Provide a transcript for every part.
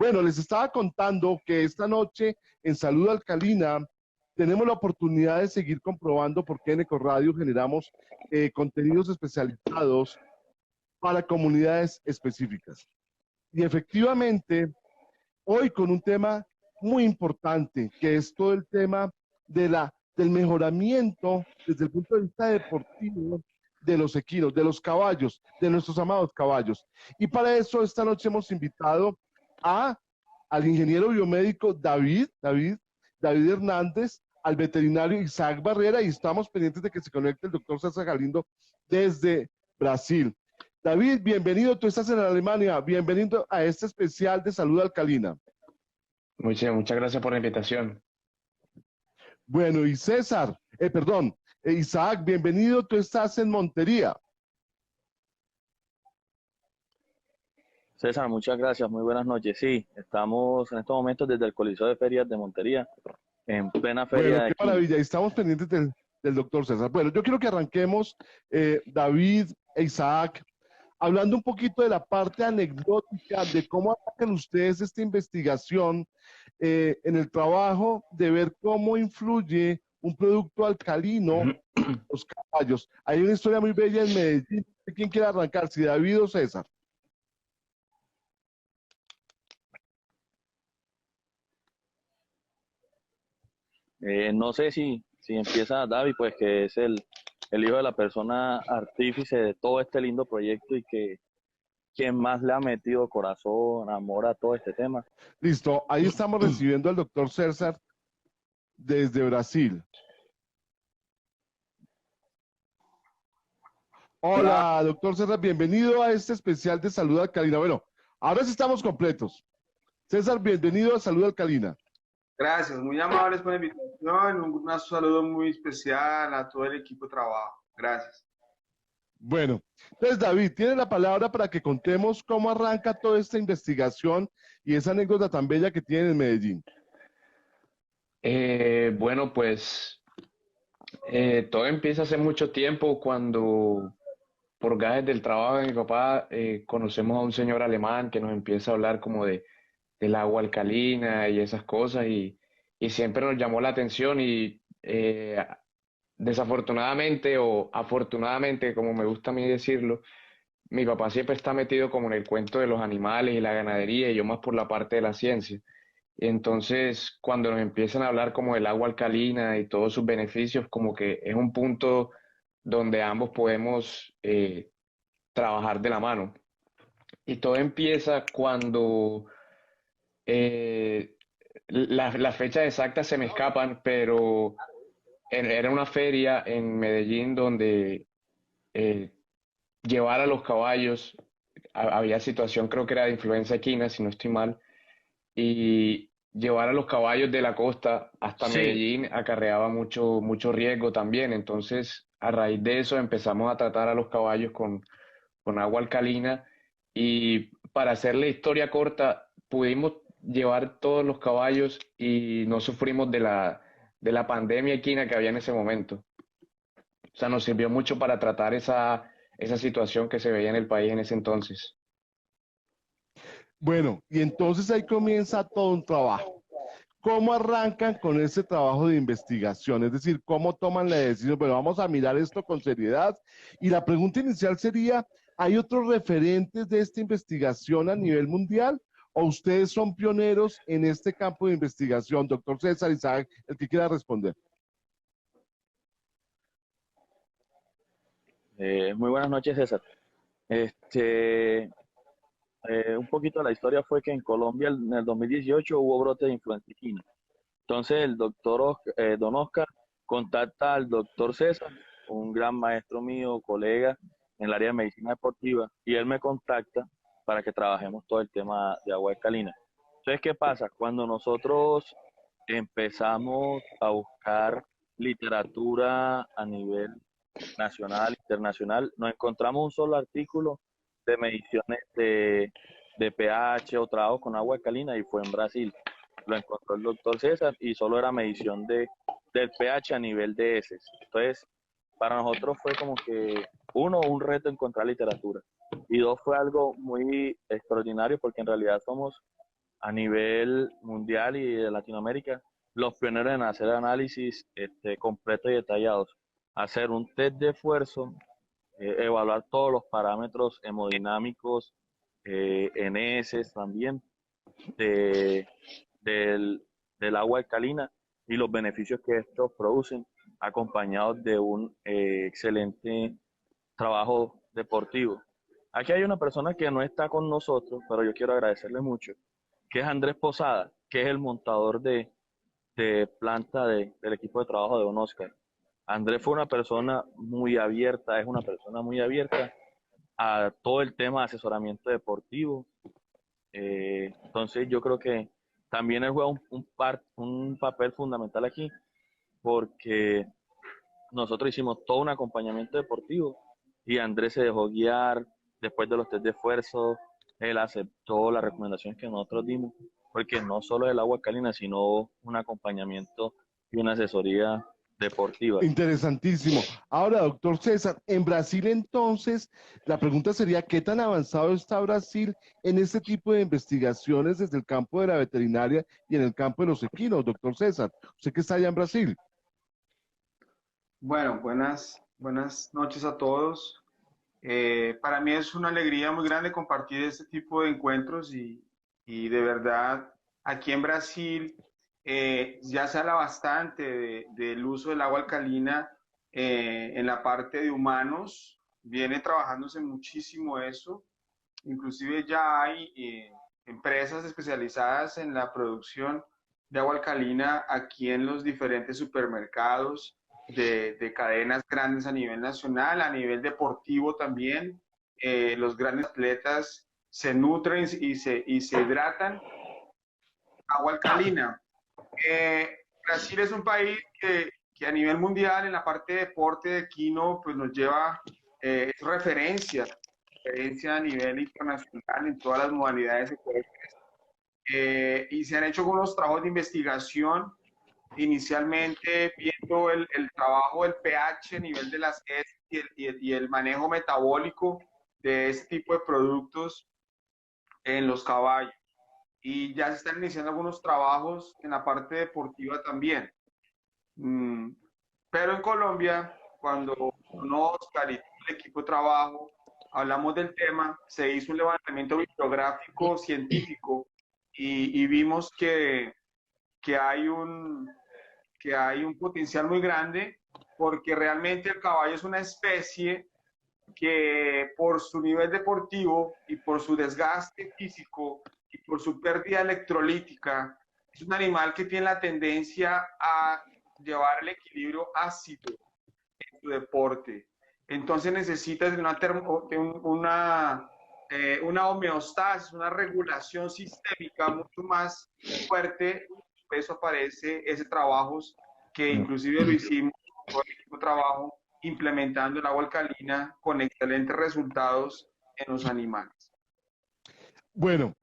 Bueno, les estaba contando que esta noche en Salud Alcalina tenemos la oportunidad de seguir comprobando por qué en Ecoradio generamos contenidos especializados para comunidades específicas. Y efectivamente, hoy con un tema muy importante, que es todo el tema del mejoramiento desde el punto de vista deportivo de los equinos, de los caballos, de nuestros amados caballos. Y para eso esta noche hemos invitado a, al ingeniero biomédico David Hernández, al veterinario Isaac Barrera, y estamos pendientes de que se conecte el doctor César Galindo desde Brasil. David, bienvenido, tú estás en Alemania, bienvenido a este especial de Salud Alcalina. Muchas gracias por la invitación. Bueno, y César, Isaac, bienvenido, tú estás en Montería. César, muchas gracias, muy buenas noches. Sí, estamos en estos momentos desde el Coliseo de Ferias de Montería, en plena feria Bueno, de qué equinos. maravilla, y estamos pendientes del doctor César. Bueno, yo quiero que arranquemos, David e Isaac, hablando un poquito de la parte anecdótica de cómo atacan ustedes esta investigación en el trabajo de ver cómo influye un producto alcalino en los caballos. Hay una historia muy bella en Medellín. ¿Quién quiere arrancar? Si David o César. No sé si empieza David, pues que es el hijo de la persona artífice de todo este lindo proyecto y que quien más le ha metido corazón, amor a todo este tema. Listo, ahí estamos recibiendo al doctor César desde Brasil. Hola, doctor César, bienvenido a este especial de Salud Alcalina. Bueno, ahora sí estamos completos. César, bienvenido a Salud Alcalina. Gracias, muy amables por la invitación. Un saludo muy especial a todo el equipo de trabajo. Gracias. Bueno, entonces David, tiene la palabra para que contemos cómo arranca toda esta investigación y esa anécdota tan bella que tienen en Medellín. Bueno, pues todo empieza hace mucho tiempo cuando por gajes del trabajo de mi papá conocemos a un señor alemán que nos empieza a hablar como del agua alcalina y esas cosas y siempre nos llamó la atención y desafortunadamente o afortunadamente, como me gusta a mí decirlo, mi papá siempre está metido como en el cuento de los animales y la ganadería y yo más por la parte de la ciencia. Y entonces, cuando nos empiezan a hablar como del agua alcalina y todos sus beneficios, como que es un punto donde ambos podemos trabajar de la mano. Y todo empieza cuando eh, las fechas exactas se me escapan, pero era una feria en Medellín donde eh, llevar a los caballos, había situación, creo que era de influenza equina, si no estoy mal, y llevar a los caballos de la costa hasta Sí, Medellín acarreaba mucho riesgo también. Entonces, a raíz de eso empezamos a tratar a los caballos con agua alcalina y para hacer la historia corta, pudimos llevar todos los caballos y no sufrimos de la pandemia equina que había en ese momento. O sea, nos sirvió mucho para tratar esa situación que se veía en el país en ese entonces. Bueno, y entonces ahí comienza todo un trabajo. ¿Cómo arrancan con ese trabajo de investigación? Es decir, ¿cómo toman la decisión? Bueno, vamos a mirar esto con seriedad. Y la pregunta inicial sería, ¿hay otros referentes de esta investigación a nivel mundial? ¿O ustedes son pioneros en este campo de investigación? Doctor César Isaac, el que quiera responder. muy buenas noches, César. Este, un poquito de la historia fue que en Colombia en el 2018 hubo brote de influenza equina. Entonces el doctor Don Oscar contacta al doctor César, un gran maestro mío, colega en el área de medicina deportiva, y él me contacta para que trabajemos todo el tema de agua alcalina. Entonces, ¿qué pasa? Cuando nosotros empezamos a buscar literatura a nivel nacional, internacional, nos encontramos un solo artículo de mediciones de pH o trabajo con agua alcalina y fue en Brasil. Lo encontró el doctor César y solo era medición del pH a nivel de heces. Entonces, para nosotros fue como que, uno, un reto encontrar literatura y dos, fue algo muy extraordinario porque en realidad somos a nivel mundial y de Latinoamérica, los pioneros en hacer análisis completos y detallados, hacer un test de esfuerzo, evaluar todos los parámetros hemodinámicos, NS también, de, del, del agua alcalina y los beneficios que estos producen, acompañados de un excelente trabajo deportivo. Aquí hay una persona que no está con nosotros, pero yo quiero agradecerle mucho, que es Andrés Posada, que es el montador de planta del equipo de trabajo de Don Oscar. Andrés fue una persona muy abierta, es una persona muy abierta a todo el tema de asesoramiento deportivo. Entonces yo creo que también él juega un papel fundamental aquí, porque nosotros hicimos todo un acompañamiento deportivo y Andrés se dejó guiar después de los test de esfuerzo. Él aceptó las recomendaciones que nosotros dimos, porque no solo el agua alcalina, sino un acompañamiento y una asesoría deportiva. Interesantísimo. Ahora, doctor César, en Brasil entonces, la pregunta sería, ¿qué tan avanzado está Brasil en este tipo de investigaciones desde el campo de la veterinaria y en el campo de los equinos, doctor César? Usted que está allá en Brasil. Bueno, buenas noches a todos. Para mí es una alegría muy grande compartir este tipo de encuentros y de verdad aquí en Brasil ya se habla bastante del uso del agua alcalina en la parte de humanos. Viene trabajándose muchísimo eso. Inclusive ya hay empresas especializadas en la producción de agua alcalina aquí en los diferentes supermercados de cadenas grandes a nivel nacional, a nivel deportivo también. Los grandes atletas se nutren y se hidratan agua alcalina. Brasil es un país que a nivel mundial en la parte de deporte de equino pues nos lleva, es referencia a nivel internacional en todas las modalidades ecuestres. Y se han hecho algunos trabajos de investigación, inicialmente viendo el trabajo del pH a nivel de las heces y el manejo metabólico de este tipo de productos en los caballos. Y ya se están iniciando algunos trabajos en la parte deportiva también. Pero en Colombia, cuando Oscar y el equipo de trabajo hablamos del tema, se hizo un levantamiento bibliográfico científico y vimos que hay un potencial muy grande porque realmente el caballo es una especie que por su nivel deportivo y por su desgaste físico y por su pérdida electrolítica, es un animal que tiene la tendencia a llevar el equilibrio ácido en su deporte. Entonces necesitas una homeostasis, una regulación sistémica mucho más fuerte. Por eso aparece ese trabajo que inclusive lo hicimos con el equipo de trabajo implementando el agua alcalina con excelentes resultados en los animales. Bueno,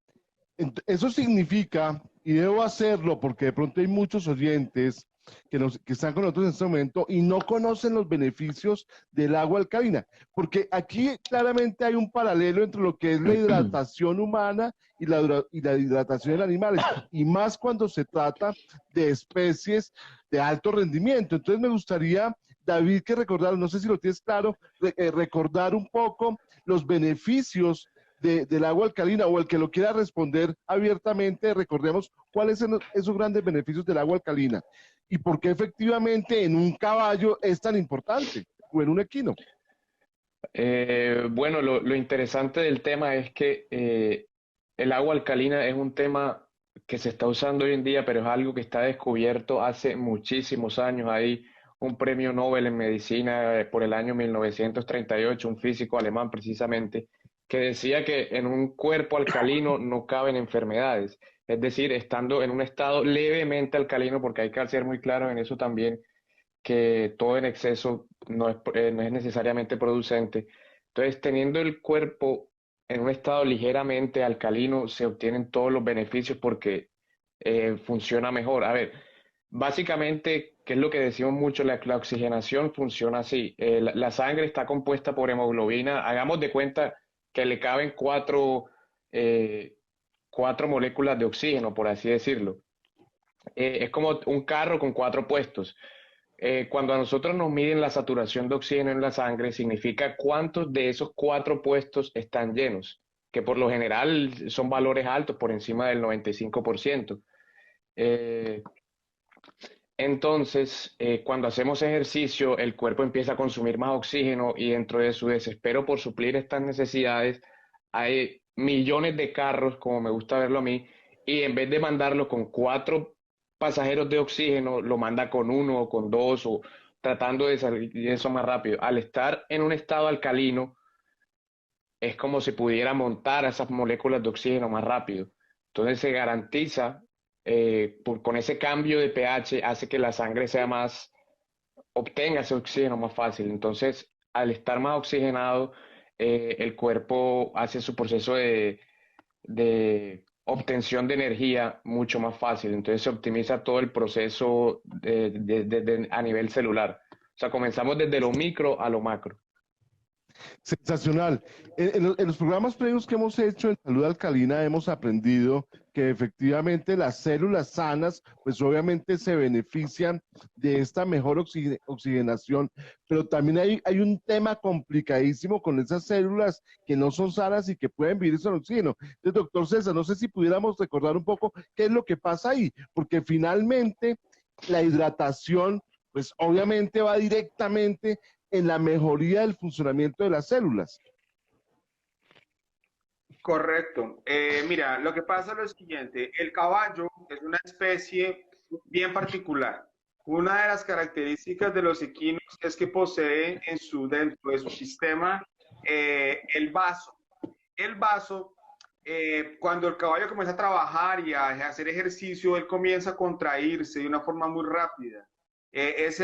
eso significa, y debo hacerlo porque de pronto hay muchos oyentes que están con nosotros en este momento y no conocen los beneficios del agua alcalina, porque aquí claramente hay un paralelo entre lo que es la hidratación humana y la hidratación de animales, y más cuando se trata de especies de alto rendimiento. Entonces me gustaría, David, que recordar, no sé si lo tienes claro, recordar un poco los beneficios del agua alcalina, o el que lo quiera responder abiertamente, recordemos cuáles son esos grandes beneficios del agua alcalina y por qué efectivamente en un caballo es tan importante o en un equino. Bueno, lo interesante del tema es que el agua alcalina es un tema que se está usando hoy en día, pero es algo que está descubierto hace muchísimos años. Hay un premio Nobel en medicina por el año 1938, un físico alemán precisamente, que decía que en un cuerpo alcalino no caben enfermedades. Es decir, estando en un estado levemente alcalino, porque hay que ser muy claro en eso también, que todo en exceso no es necesariamente producente. Entonces, teniendo el cuerpo en un estado ligeramente alcalino, se obtienen todos los beneficios porque funciona mejor. A ver, básicamente, ¿qué es lo que decimos mucho? La oxigenación funciona así. La sangre está compuesta por hemoglobina. Hagamos de cuenta que le caben cuatro cuatro moléculas de oxígeno, por así decirlo. Es como un carro con cuatro puestos. Cuando a nosotros nos miden la saturación de oxígeno en la sangre, significa cuántos de esos cuatro puestos están llenos, que por lo general son valores altos, por encima del 95%. Eh, cuando hacemos ejercicio, el cuerpo empieza a consumir más oxígeno y dentro de su desespero por suplir estas necesidades, hay millones de carros, como me gusta verlo a mí, y en vez de mandarlo con cuatro pasajeros de oxígeno, lo manda con uno o con dos, o tratando de salir de eso más rápido. Al estar en un estado alcalino, es como si pudiera montar esas moléculas de oxígeno más rápido. Entonces se garantiza, con ese cambio de pH, hace que la sangre sea más, obtenga ese oxígeno más fácil. Entonces, al estar más oxigenado, el cuerpo hace su proceso de obtención de energía mucho más fácil. Entonces se optimiza todo el proceso a nivel celular. O sea, comenzamos desde lo micro a lo macro. Sensacional. En los programas previos que hemos hecho en Salud Alcalina hemos aprendido que efectivamente las células sanas, pues obviamente se benefician de esta mejor oxigenación, pero también hay un tema complicadísimo con esas células que no son sanas y que pueden vivir sin oxígeno. Entonces, doctor César, no sé si pudiéramos recordar un poco qué es lo que pasa ahí, porque finalmente la hidratación, pues obviamente va directamente en la mejoría del funcionamiento de las células. Correcto. Mira, lo que pasa es lo siguiente, el caballo es una especie bien particular. Una de las características de los equinos es que posee dentro de su sistema el vaso. El vaso, cuando el caballo comienza a trabajar y a hacer ejercicio, él comienza a contraerse de una forma muy rápida. Es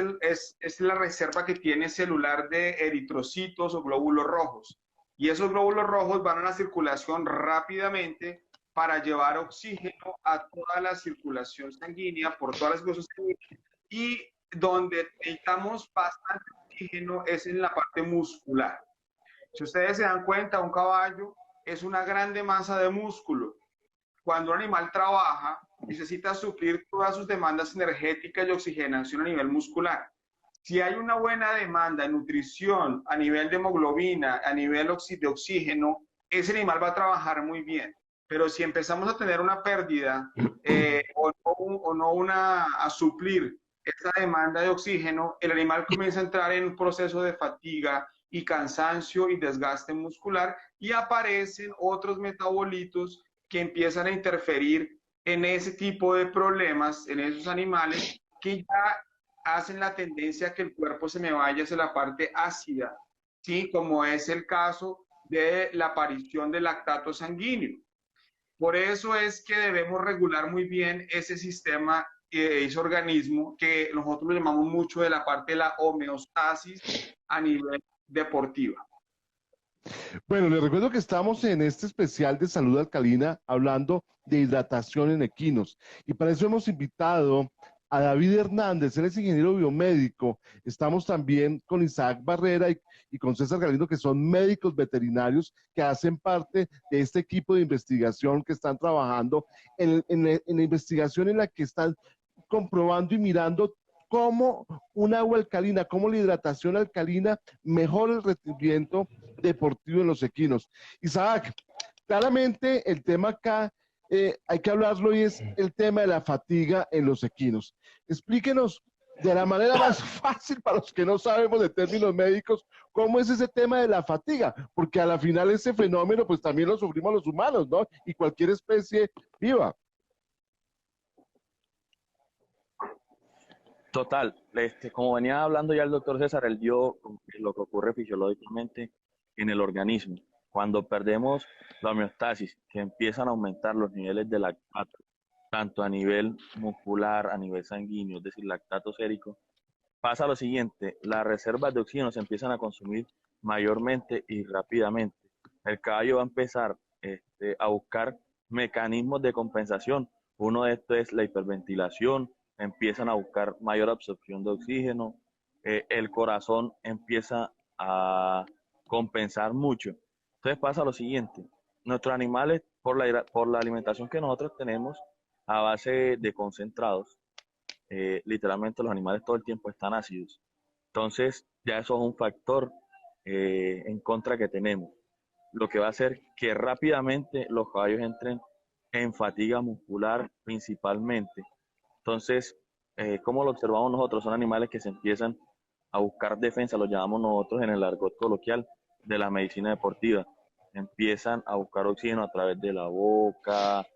la reserva que tiene celular de eritrocitos o glóbulos rojos. Y esos glóbulos rojos van a la circulación rápidamente para llevar oxígeno a toda la circulación sanguínea, por todas las cosas sanguíneas. Y donde necesitamos bastante oxígeno es en la parte muscular. Si ustedes se dan cuenta, un caballo es una grande masa de músculo. Cuando un animal trabaja, necesita suplir todas sus demandas energéticas y oxigenación a nivel muscular. Si hay una buena demanda de nutrición a nivel de hemoglobina, a nivel de oxígeno, ese animal va a trabajar muy bien. Pero si empezamos a tener una pérdida o no a suplir esa demanda de oxígeno, el animal comienza a entrar en un proceso de fatiga y cansancio y desgaste muscular y aparecen otros metabolitos que empiezan a interferir en ese tipo de problemas, en esos animales que ya hacen la tendencia a que el cuerpo se me vaya hacia la parte ácida, ¿sí? Como es el caso de la aparición del lactato sanguíneo. Por eso es que debemos regular muy bien ese sistema, ese organismo, que nosotros lo llamamos mucho de la parte de la homeostasis a nivel deportiva. Bueno, les recuerdo que estamos en este especial de salud alcalina hablando de hidratación en equinos y para eso hemos invitado a David Hernández, él es ingeniero biomédico. Estamos también con Isaac Barrera y con César Galindo, que son médicos veterinarios que hacen parte de este equipo de investigación que están trabajando en la investigación en la que están comprobando y mirando cómo un agua alcalina, cómo la hidratación alcalina mejora el rendimiento deportivo en los equinos. Isaac, claramente el tema acá hay que hablarlo y es el tema de la fatiga en los equinos. Explíquenos de la manera más fácil para los que no sabemos de términos médicos, cómo es ese tema de la fatiga, porque a la final ese fenómeno pues también lo sufrimos los humanos, ¿no? Y cualquier especie viva. Total, como venía hablando ya el doctor César, él vio lo que ocurre fisiológicamente en el organismo. Cuando perdemos la homeostasis, que empiezan a aumentar los niveles de lactato, tanto a nivel muscular, a nivel sanguíneo, es decir, lactato sérico, pasa lo siguiente, las reservas de oxígeno se empiezan a consumir mayormente y rápidamente. El caballo va a empezar a buscar mecanismos de compensación. Uno de estos es la hiperventilación, empiezan a buscar mayor absorción de oxígeno, el corazón empieza a compensar mucho. Entonces pasa lo siguiente, nuestros animales, por la alimentación que nosotros tenemos a base de concentrados, literalmente los animales todo el tiempo están ácidos. Entonces, ya eso es un factor en contra que tenemos, lo que va a hacer que rápidamente los caballos entren en fatiga muscular principalmente. Entonces, ¿cómo lo observamos nosotros? Son animales que se empiezan a buscar defensa, lo llamamos nosotros en el argot coloquial de la medicina deportiva. Empiezan a buscar oxígeno a través de la boca,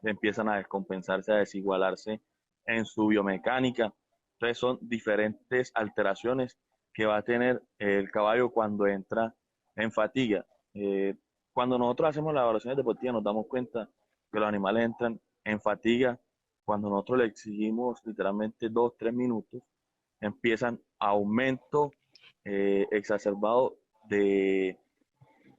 empiezan a descompensarse, a desigualarse en su biomecánica. Entonces son diferentes alteraciones que va a tener el caballo cuando entra en fatiga. Cuando nosotros hacemos las evaluaciones deportivas nos damos cuenta que los animales entran en fatiga cuando nosotros le exigimos literalmente 2, 3 minutos, empiezan aumento exacerbado de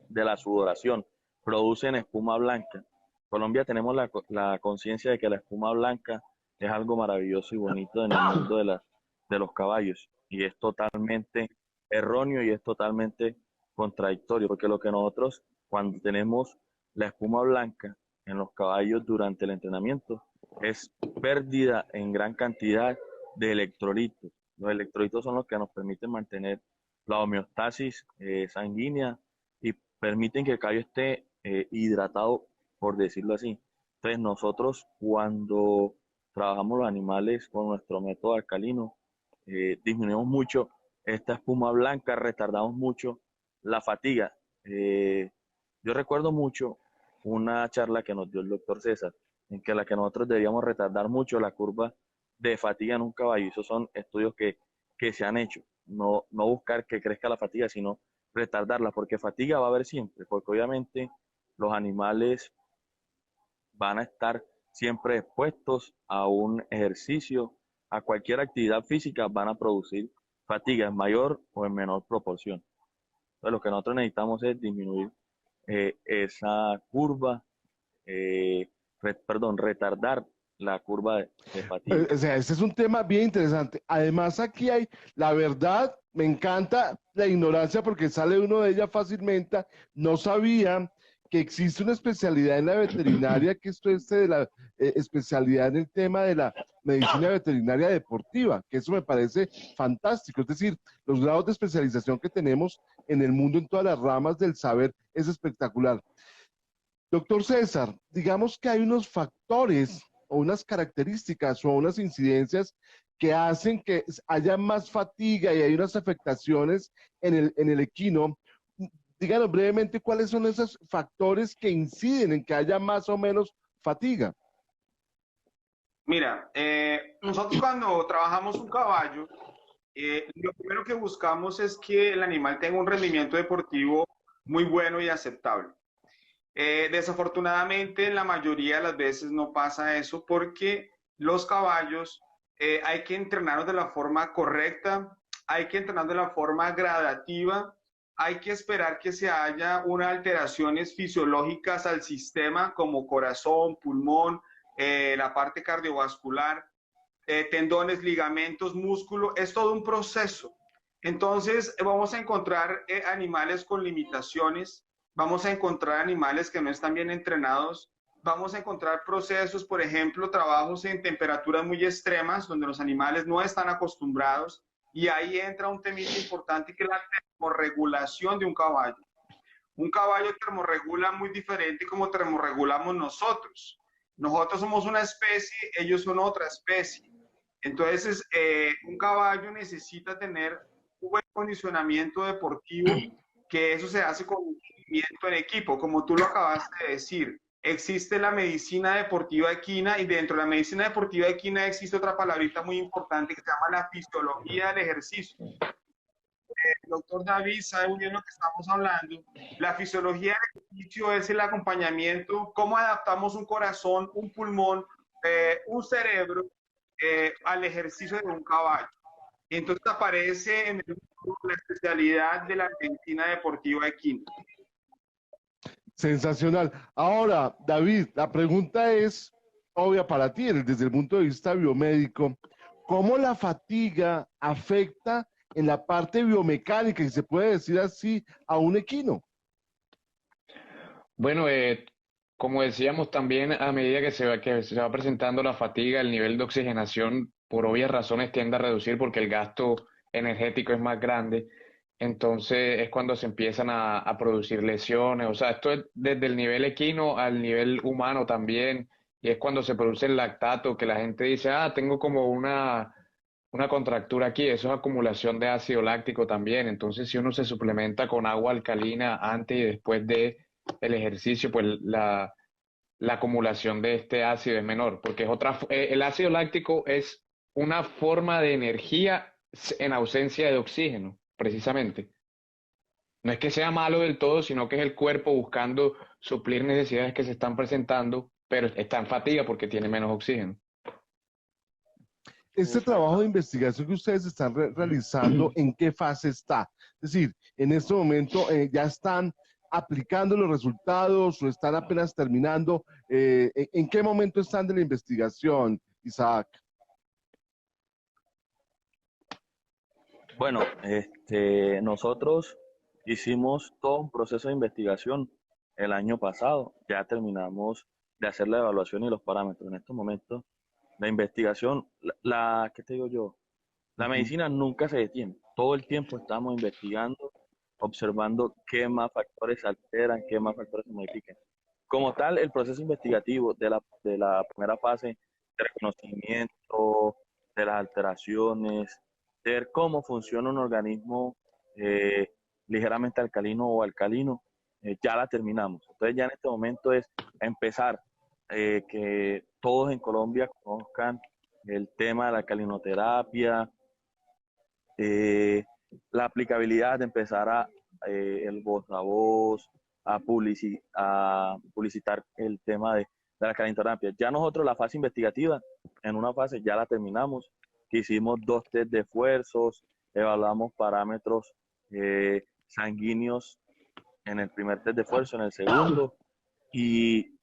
la sudoración, producen espuma blanca. En Colombia tenemos la conciencia de que la espuma blanca es algo maravilloso y bonito en el mundo de los caballos, y es totalmente erróneo y es totalmente contradictorio, porque lo que nosotros, cuando tenemos la espuma blanca en los caballos durante el entrenamiento, es pérdida en gran cantidad de electrolitos. Los electrolitos son los que nos permiten mantener la homeostasis sanguínea y permiten que el caballo esté hidratado, por decirlo así. Entonces nosotros, cuando trabajamos los animales con nuestro método alcalino, disminuimos mucho esta espuma blanca, retardamos mucho la fatiga. Yo recuerdo mucho una charla que nos dio el doctor César, en que nosotros debíamos retardar mucho la curva de fatiga en un caballo. Esos son estudios que se han hecho. No buscar que crezca la fatiga, sino retardarla, porque fatiga va a haber siempre, porque obviamente los animales van a estar siempre expuestos a un ejercicio, a cualquier actividad física, van a producir fatiga en mayor o en menor proporción. Entonces, lo que nosotros necesitamos es disminuir esa curva, retardar la curva de fatiga. O sea, este es un tema bien interesante. Además, aquí hay, la verdad, me encanta la ignorancia porque sale uno de ella fácilmente. No sabía que existe una especialidad en la veterinaria, que esto es de la especialidad en el tema de la medicina veterinaria deportiva, que eso me parece fantástico. Es decir, los grados de especialización que tenemos en el mundo en todas las ramas del saber es espectacular. Doctor César, digamos que hay unos factores o unas características o unas incidencias que hacen que haya más fatiga y hay unas afectaciones en el equino. Díganos brevemente cuáles son esos factores que inciden en que haya más o menos fatiga. Mira, nosotros cuando trabajamos un caballo, lo primero que buscamos es que el animal tenga un rendimiento deportivo muy bueno y aceptable. Desafortunadamente, la mayoría de las veces no pasa eso porque los caballos hay que entrenarlos de la forma correcta, hay que entrenarlos de la forma gradativa, hay que esperar que se haya unas alteraciones fisiológicas al sistema como corazón, pulmón, la parte cardiovascular, tendones, ligamentos, músculo, es todo un proceso. Entonces vamos a encontrar animales con limitaciones, vamos a encontrar animales que no están bien entrenados, vamos a encontrar procesos, por ejemplo, trabajos en temperaturas muy extremas, donde los animales no están acostumbrados, y ahí entra un tema importante que es la termorregulación de un caballo. Un caballo termorregula muy diferente como termorregulamos nosotros. Nosotros somos una especie, ellos son otra especie. Entonces, un caballo necesita tener un buen condicionamiento deportivo, que eso se hace con un movimiento en equipo, como tú lo acabaste de decir. Existe la medicina deportiva equina y dentro de la medicina deportiva equina existe otra palabrita muy importante que se llama la fisiología del ejercicio. El doctor David sabe muy bien lo que estamos hablando. La fisiología del ejercicio es el acompañamiento, cómo adaptamos un corazón, un pulmón, un cerebro al ejercicio de un caballo. Entonces aparece en la especialidad de la medicina deportiva equina. Sensacional. Ahora, David, la pregunta es obvia para ti, desde el punto de vista biomédico. ¿Cómo la fatiga afecta en la parte biomecánica, si se puede decir así, a un equino? Bueno, como decíamos también, a medida que se va presentando la fatiga, el nivel de oxigenación, por obvias razones, tiende a reducir porque el gasto energético es más grande. Entonces es cuando se empiezan a producir lesiones. O sea, esto es desde el nivel equino al nivel humano también. Y es cuando se produce el lactato, que la gente dice, ah, tengo como una contractura aquí. Eso es acumulación de ácido láctico también. Entonces, si uno se suplementa con agua alcalina antes y después de el ejercicio, pues la acumulación de este ácido es menor, porque es el ácido láctico es una forma de energía en ausencia de oxígeno, precisamente. No es que sea malo del todo, sino que es el cuerpo buscando suplir necesidades que se están presentando, pero está en fatiga porque tiene menos oxígeno. Este trabajo de investigación que ustedes están realizando, ¿en qué fase está? Es decir, en este momento ya están aplicando los resultados o están apenas terminando. ¿En qué momento están de la investigación, Isaac? Bueno, nosotros hicimos todo un proceso de investigación el año pasado. Ya terminamos de hacer la evaluación y los parámetros. En estos momentos, la investigación, ¿qué te digo yo? La Ujú. medicina nunca se detiene. Todo el tiempo estamos investigando, observando qué más factores se alteran, qué más factores se modifican. Como tal, el proceso investigativo de la primera fase de reconocimiento de las alteraciones, de ver cómo funciona un organismo eh, ligeramente alcalino o alcalino, ya la terminamos. Entonces ya en este momento es empezar que todos en Colombia conozcan el tema de la alcalinoterapia, eh, la aplicabilidad de empezar el voz a voz, a publicitar el tema de la calinoterapia. Ya nosotros la fase investigativa, en una fase ya la terminamos, que hicimos 2 test de esfuerzos, evaluamos parámetros sanguíneos en el primer test de esfuerzo, en el segundo, y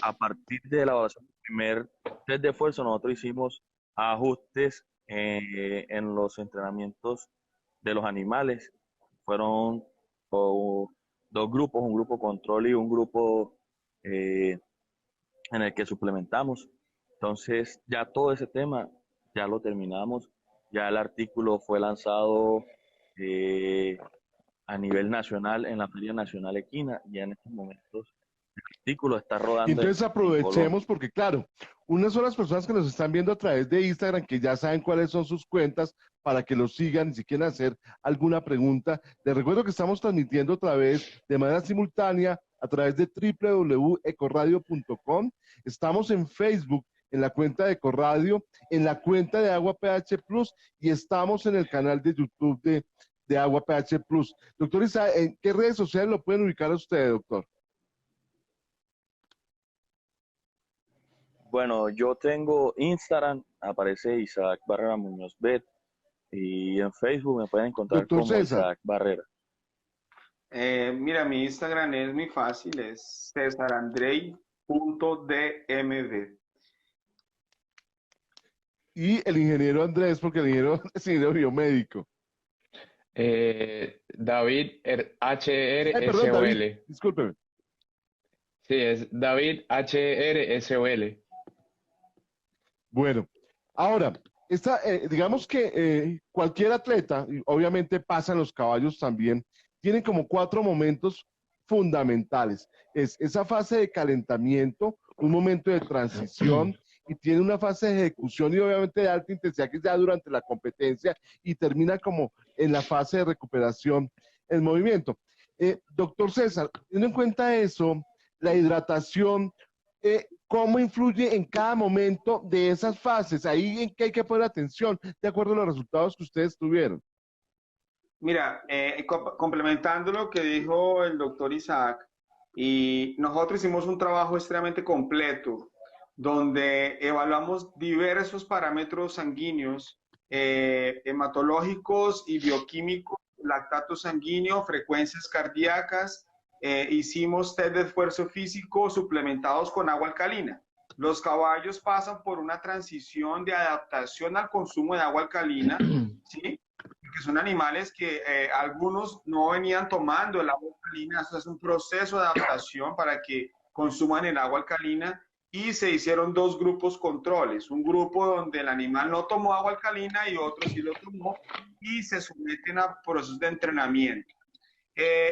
a partir de la evaluación del primer test de esfuerzo, nosotros hicimos ajustes en los entrenamientos de los animales. Fueron dos grupos, un grupo control y un grupo eh, en el que suplementamos. Entonces, ya todo ese tema ya lo terminamos. Ya el artículo fue lanzado eh, a nivel nacional en la Feria Nacional Equina. Ya en estos momentos el artículo está Y rodando entonces en aprovechemos Colombia. porque, claro, unas son las personas que nos están viendo a través de Instagram, que ya saben cuáles son sus cuentas para que los sigan y si quieren hacer alguna pregunta. Les recuerdo que estamos transmitiendo otra vez de manera simultánea a través de www.ecoradio.com. Estamos en Facebook, en la cuenta de Ecoradio, en la cuenta de Agua PH Plus y estamos en el canal de YouTube de Agua PH Plus. Doctor Isaac, ¿en qué redes sociales lo pueden ubicar a usted, doctor? Bueno, yo tengo Instagram, aparece Isaac Barrera Muñoz Bet, y en Facebook me pueden encontrar Doctor como César. Isaac Barrera. Mira, mi Instagram es muy fácil, es cesarandrei.dmv. Y el ingeniero Andrés, porque el ingeniero es ingeniero biomédico. David Ay, perdón, David, HRSOL. discúlpeme. Sí, es David HRSOL. Bueno, ahora, digamos que cualquier atleta, y obviamente pasan los caballos también, tienen como 4 momentos fundamentales. Es esa fase de calentamiento, un momento de transición y tiene una fase de ejecución y obviamente de alta intensidad que es ya durante la competencia y termina como en la fase de recuperación en movimiento. Doctor César, teniendo en cuenta eso, la hidratación, cómo influye en cada momento de esas fases, ahí en qué hay que poner atención, de acuerdo a los resultados que ustedes tuvieron. Mira, complementando lo que dijo el doctor Isaac, y nosotros hicimos un trabajo extremadamente completo, donde evaluamos diversos parámetros sanguíneos, hematológicos y bioquímicos, lactato sanguíneo, frecuencias cardíacas, hicimos test de esfuerzo físico suplementados con agua alcalina. Los caballos pasan por una transición de adaptación al consumo de agua alcalina, ¿sí? porque son animales que algunos no venían tomando el agua alcalina. Eso es un proceso de adaptación para que consuman el agua alcalina, y se hicieron dos grupos controles, un grupo donde el animal no tomó agua alcalina y otro sí lo tomó, y se someten a procesos de entrenamiento.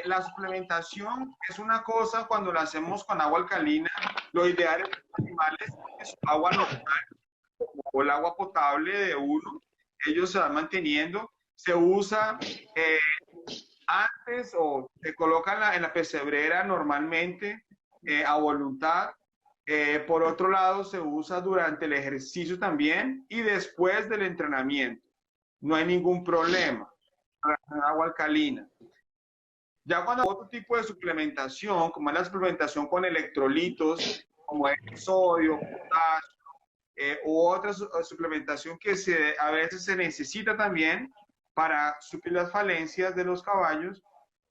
La suplementación es una cosa cuando la hacemos con agua alcalina. Lo ideal es que los animales tomen su agua normal o el agua potable de uno, ellos se van manteniendo. Se usa antes, o se coloca en la pesebrera normalmente, a voluntad. Por otro lado, se usa durante el ejercicio también y después del entrenamiento. No hay ningún problema. Agua alcalina. Ya cuando hay otro tipo de suplementación, como es la suplementación con electrolitos, como es el sodio, potasio, u otra suplementación que a veces se necesita también para suplir las falencias de los caballos,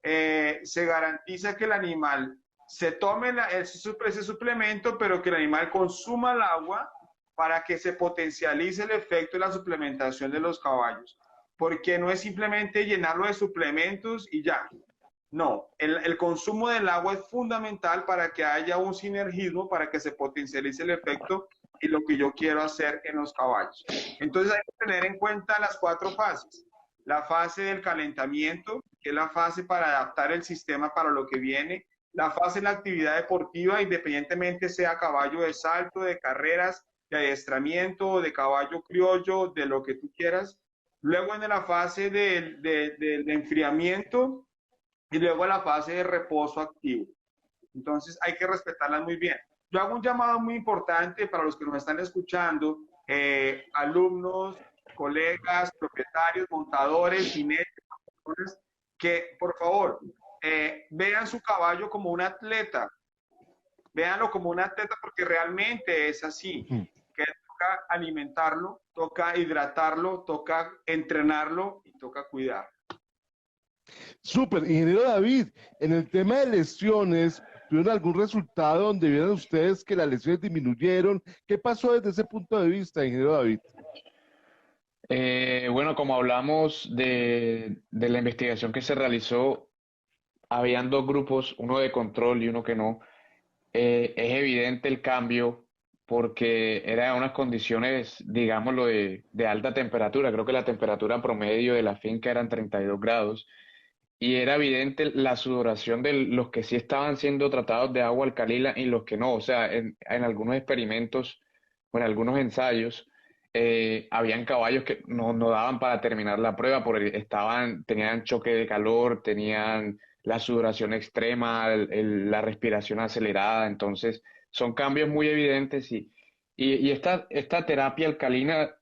se garantiza que el animal se tome ese suplemento, pero que el animal consuma el agua para que se potencialice el efecto de la suplementación de los caballos. Porque no es simplemente llenarlo de suplementos y ya. No, el consumo del agua es fundamental para que haya un sinergismo, para que se potencialice el efecto y lo que yo quiero hacer en los caballos. Entonces hay que tener en cuenta las 4 fases. La fase del calentamiento, que es la fase para adaptar el sistema para lo que viene. La fase de la actividad deportiva, independientemente sea caballo de salto, de carreras, de adiestramiento, de caballo criollo, de lo que tú quieras. Luego en la fase del enfriamiento, y luego la fase de reposo activo. Entonces hay que respetarlas muy bien. Yo hago un llamado muy importante para los que nos están escuchando, alumnos, colegas, propietarios, montadores, jinetes, que por favor vean su caballo como un atleta, véanlo como un atleta, porque realmente es así, que toca alimentarlo, toca hidratarlo, toca entrenarlo y toca cuidarlo. Súper, ingeniero David, en el tema de lesiones, ¿tuvieron algún resultado donde vieran ustedes que las lesiones disminuyeron? ¿Qué pasó desde ese punto de vista, ingeniero David? Bueno, como hablamos de la investigación que se realizó, habían dos grupos, uno de control y uno que no. Es evidente el cambio porque eran unas condiciones, digámoslo, de alta temperatura. Creo que la temperatura promedio de la finca eran 32 grados y era evidente la sudoración de los que sí estaban siendo tratados de agua alcalina y los que no. O sea, en algunos experimentos o en algunos ensayos, habían caballos que no daban para terminar la prueba porque tenían choque de calor, tenían la sudoración extrema, la respiración acelerada. Entonces, son cambios muy evidentes y esta terapia alcalina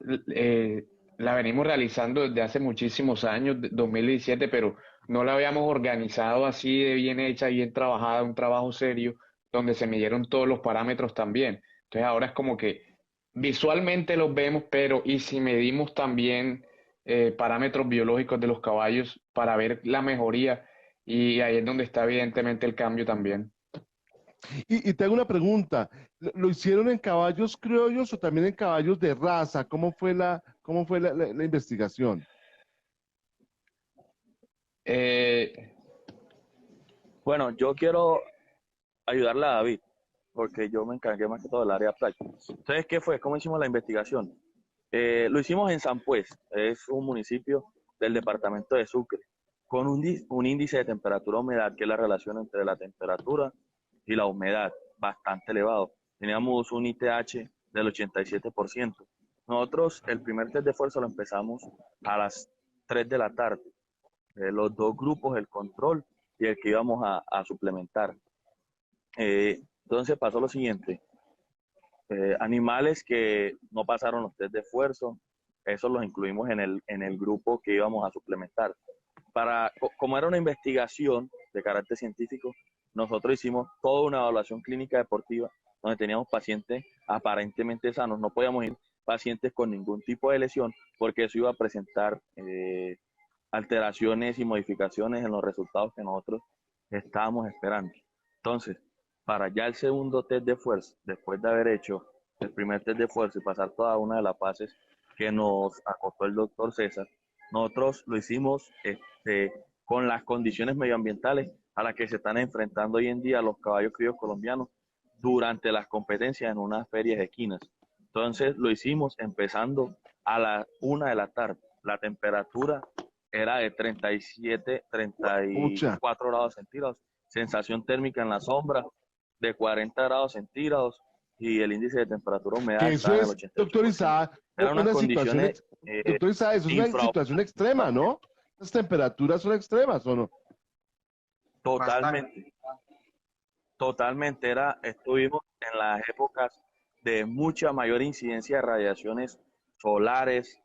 la venimos realizando desde hace muchísimos años, 2017, pero no la habíamos organizado así de bien hecha, bien trabajada, un trabajo serio, donde se midieron todos los parámetros también. Entonces ahora es como que visualmente los vemos, pero y si medimos también parámetros biológicos de los caballos para ver la mejoría, y ahí es donde está evidentemente el cambio también. Y te hago una pregunta, ¿lo hicieron en caballos criollos o también en caballos de raza? Cómo fue la investigación? Eh, Bueno, yo quiero ayudarle a David, porque yo me encargué más que todo del área práctica. Entonces, ¿qué fue? ¿Cómo hicimos la investigación? Lo hicimos en San Pues, es un municipio del departamento de Sucre, con un índice de temperatura-humedad, que es la relación entre la temperatura y la humedad, bastante elevado. Teníamos un ITH del 87%. Nosotros el primer test de fuerza lo empezamos a las 3 de la tarde. Los dos grupos, el control y el que íbamos a suplementar. Entonces pasó lo siguiente, animales que no pasaron los test de esfuerzo, esos los incluimos en el grupo que íbamos a suplementar. Como era una investigación de carácter científico, nosotros hicimos toda una evaluación clínica deportiva donde teníamos pacientes aparentemente sanos. No podíamos ir pacientes con ningún tipo de lesión porque eso iba a presentar alteraciones y modificaciones en los resultados que nosotros estábamos esperando. Entonces, para ya el segundo test de fuerza, después de haber hecho el primer test de fuerza y pasar toda una de las fases que nos acotó el doctor César, Nosotros lo hicimos con las condiciones medioambientales a las que se están enfrentando hoy en día los caballos criollos colombianos durante las competencias en unas ferias de equinas. Entonces lo hicimos empezando a las 1 de la tarde. La temperatura era de 37, Pucha, 34 grados centígrados, sensación térmica en la sombra de 40 grados centígrados y el índice de temperatura humedad que eso estaba en el es, doctor 88%. Isaac, Eran unas una situación, condiciones doctor Isaac, eso es una infra situación extrema, ¿no? Las temperaturas son extremas, ¿o no? Bastante. totalmente. Totalmente, estuvimos en las épocas de mucha mayor incidencia de radiaciones solares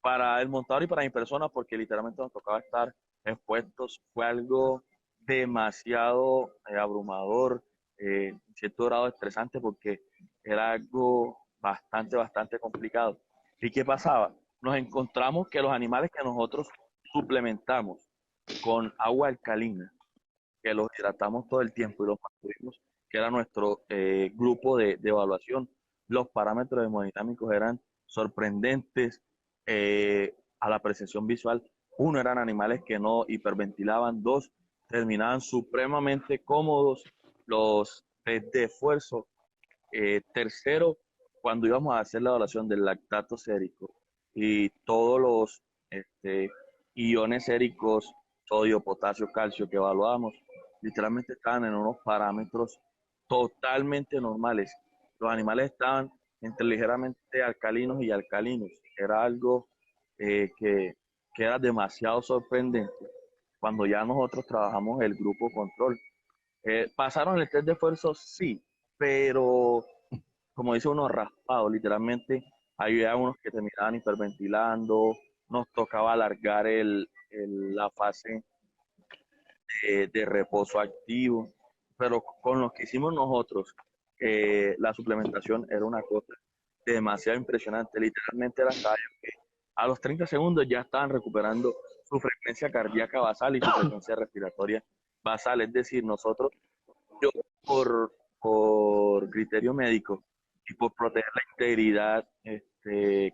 para el montador y para mi persona, porque literalmente nos tocaba estar expuestos. Fue algo demasiado abrumador, en cierto grado estresante, porque era algo bastante complicado. ¿Y qué pasaba? Nos encontramos que los animales que nosotros suplementamos con agua alcalina, que los hidratamos todo el tiempo y los mantuvimos, que era nuestro grupo de evaluación. Los parámetros hemodinámicos eran sorprendentes a la percepción visual. Uno, eran animales que no hiperventilaban. Dos, terminaban supremamente cómodos los test de esfuerzo. Tercero, cuando íbamos a hacer la evaluación del lactato sérico y todos los iones séricos, sodio, potasio, calcio que evaluábamos, literalmente estaban en unos parámetros totalmente normales. Los animales estaban entre ligeramente alcalinos y alcalinos. Era algo que era demasiado sorprendente cuando ya nosotros trabajamos el grupo control. ¿Pasaron el test de esfuerzo? Sí, pero como dice uno, raspado, literalmente había unos que terminaban hiperventilando, nos tocaba alargar la fase de reposo activo, pero con lo que hicimos nosotros, la suplementación era una cosa demasiado impresionante. Literalmente era caballos que a los 30 segundos ya estaban recuperando su frecuencia cardíaca basal y su frecuencia respiratoria basal. Es decir, nosotros, yo por criterio médico y por proteger la integridad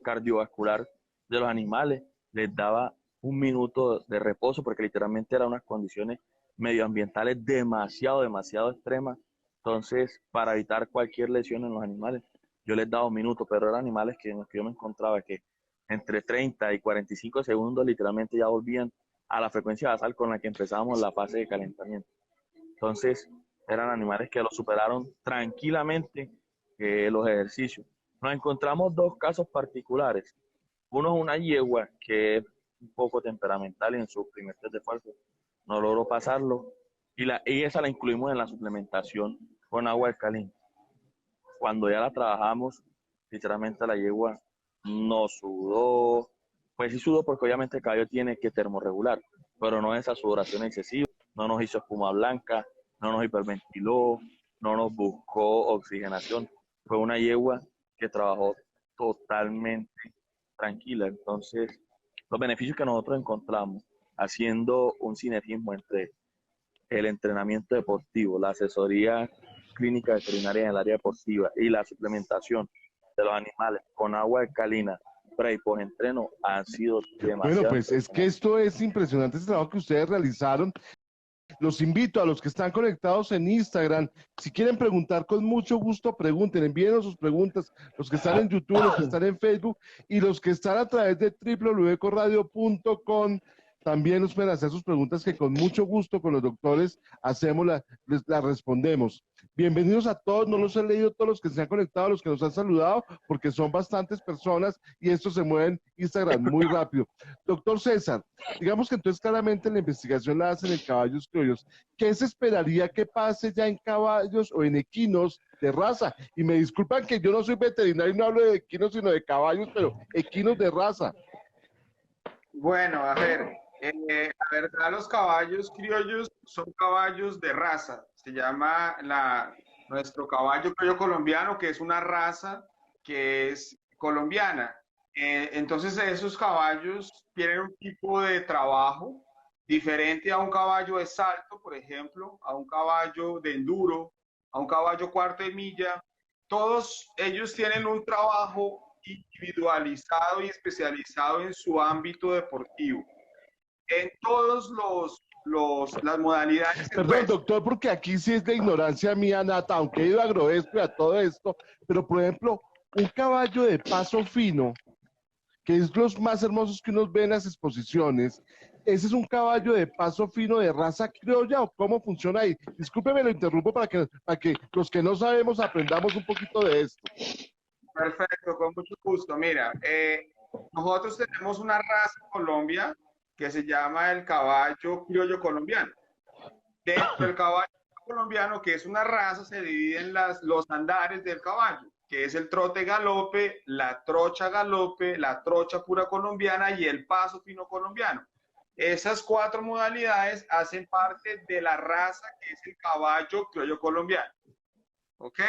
cardiovascular de los animales, les daba 1 minuto de reposo, porque literalmente eran unas condiciones medioambientales demasiado extremas. Entonces, para evitar cualquier lesión en los animales, yo les daba 1 minuto, pero eran animales en los que yo me encontraba que entre 30 y 45 segundos literalmente ya volvían a la frecuencia basal con la que empezábamos la fase de calentamiento. Entonces, eran animales que lo superaron tranquilamente los ejercicios. Nos encontramos dos casos particulares. Uno es una yegua que es un poco temperamental y en su primer test de esfuerzo no logró pasarlo. Y esa la incluimos en la suplementación con agua alcalina. Cuando ya la trabajamos, sinceramente la yegua no sudó. Pues sí sudó porque obviamente el caballo tiene que termorregular, pero no esa sudoración excesiva, no nos hizo espuma blanca, no nos hiperventiló, no nos buscó oxigenación. Fue una yegua que trabajó totalmente tranquila. Entonces, los beneficios que nosotros encontramos haciendo un sinergismo entre el entrenamiento deportivo, la asesoría clínica veterinaria en el área deportiva y la suplementación de los animales con agua alcalina pre y post entreno han sido Bueno, demasiado pues es que impresionantes. esto es impresionante, ese trabajo que ustedes realizaron. Los invito a los que están conectados en Instagram, si quieren preguntar con mucho gusto, pregunten, envíenos sus preguntas, los que están en YouTube, los que están en Facebook y los que están a través de www.corradio.com, también nos pueden hacer sus preguntas que con mucho gusto con los doctores hacemos, las respondemos. Bienvenidos a todos, no los he leído todos los que se han conectado, los que nos han saludado, porque son bastantes personas y esto se mueve en Instagram muy rápido. Doctor César, digamos que entonces claramente la investigación la hacen en caballos criollos. ¿Qué se esperaría que pase ya en caballos o en equinos de raza? Y me disculpan que yo no soy veterinario y no hablo de equinos sino de caballos, pero equinos de raza. Bueno, a ver, la verdad los caballos criollos son caballos de raza. Se llama nuestro caballo criollo colombiano, que es una raza que es colombiana. Entonces esos caballos tienen un tipo de trabajo diferente a un caballo de salto, por ejemplo, a un caballo de enduro, a un caballo cuarta de milla. Todos ellos tienen un trabajo individualizado y especializado en su ámbito deportivo. En todos las modalidades se Perdón, puede. doctor, porque aquí sí es de ignorancia mía, Nata, aunque he ido a Agroexpo y a todo esto, pero por ejemplo, un caballo de paso fino, que es los más hermosos que uno ve en las exposiciones, ¿ese es un caballo de paso fino de raza criolla o cómo funciona ahí? Discúlpeme, lo interrumpo para que los que no sabemos aprendamos un poquito de esto. Perfecto, con mucho gusto. Mira, nosotros tenemos una raza en Colombia que se llama el caballo criollo colombiano. Dentro del caballo colombiano, que es una raza, se dividen los andares del caballo, que es el trote galope, la trocha galope, la trocha pura colombiana y el paso fino colombiano. Esas 4 modalidades hacen parte de la raza que es el caballo criollo colombiano. ¿Ok?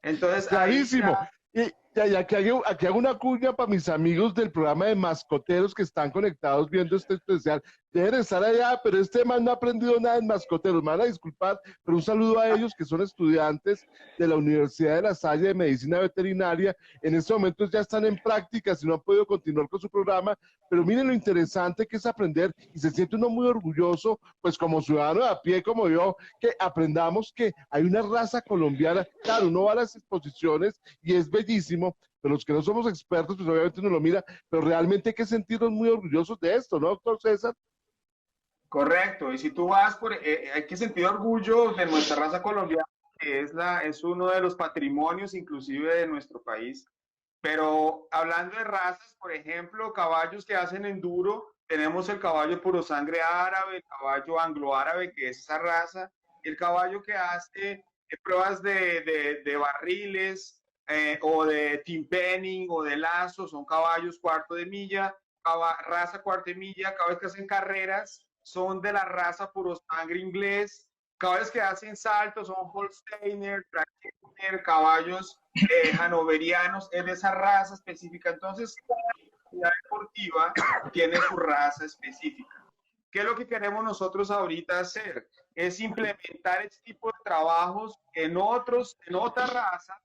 Entonces, Clarísimo. ahí Y aquí hago una cuña para mis amigos del programa de mascoteros que están conectados viendo este especial. Deben estar allá, pero este man no ha aprendido nada en mascoteros. Me van a disculpar, pero un saludo a ellos que son estudiantes de la Universidad de La Salle de Medicina Veterinaria. En este momento ya están en prácticas y no han podido continuar con su programa, pero miren lo interesante que es aprender y se siente uno muy orgulloso, pues como ciudadano de a pie, como yo, que aprendamos que hay una raza colombiana. Claro, uno va a las exposiciones y es bellísimo, pero los que no somos expertos, pues obviamente uno lo mira, pero realmente hay que sentirnos muy orgullosos de esto, ¿no, doctor César? correcto, y si tú vas hay que sentir orgullo de nuestra raza colombiana, que es uno de los patrimonios inclusive de nuestro país. Pero hablando de razas, por ejemplo, caballos que hacen enduro, tenemos el caballo puro sangre árabe, el caballo anglo-árabe, que es esa raza, el caballo que hace pruebas de barriles o de team penning o de lazo, son caballos cuarto de milla, raza cuarto de milla, caballos que hacen carreras, son de la raza puro sangre inglés, caballos que hacen saltos, son Holsteiner, Trackiner, caballos hanoverianos, es de esa raza específica. Entonces, cada actividad deportiva tiene su raza específica. ¿Qué es lo que queremos nosotros ahorita hacer? Es implementar este tipo de trabajos en otras razas,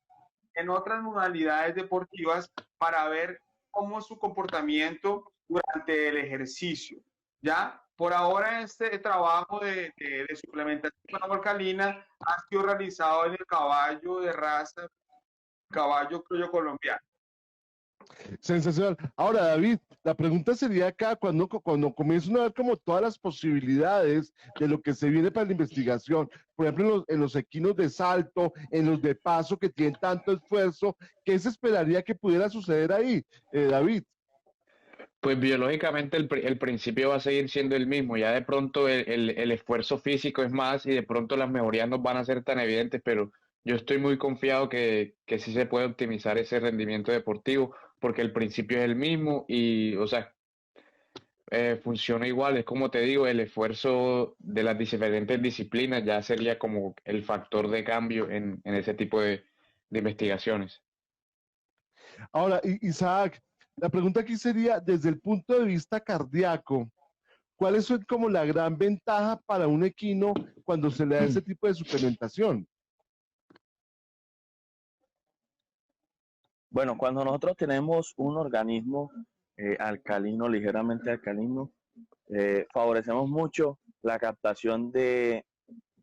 en otras modalidades deportivas para ver cómo es su comportamiento durante el ejercicio. ¿Ya? Por ahora este trabajo de suplementación con agua alcalina ha sido realizado en el caballo de raza, caballo criollo colombiano. Sensacional. Ahora, David, la pregunta sería acá, cuando comienzan a ver como todas las posibilidades de lo que se viene para la investigación, por ejemplo, en los equinos de salto, en los de paso que tienen tanto esfuerzo, ¿qué se esperaría que pudiera suceder ahí, David? Pues biológicamente el principio va a seguir siendo el mismo, ya de pronto el esfuerzo físico es más y de pronto las mejorías no van a ser tan evidentes, pero yo estoy muy confiado que sí se puede optimizar ese rendimiento deportivo porque el principio es el mismo y, o sea, funciona igual, es como te digo, el esfuerzo de las diferentes disciplinas ya sería como el factor de cambio en ese tipo de investigaciones. Ahora, Isaac, la pregunta aquí sería, desde el punto de vista cardíaco, ¿cuáles son como la gran ventaja para un equino cuando se le da ese tipo de suplementación? Bueno, cuando nosotros tenemos un organismo alcalino, ligeramente alcalino, favorecemos mucho la captación de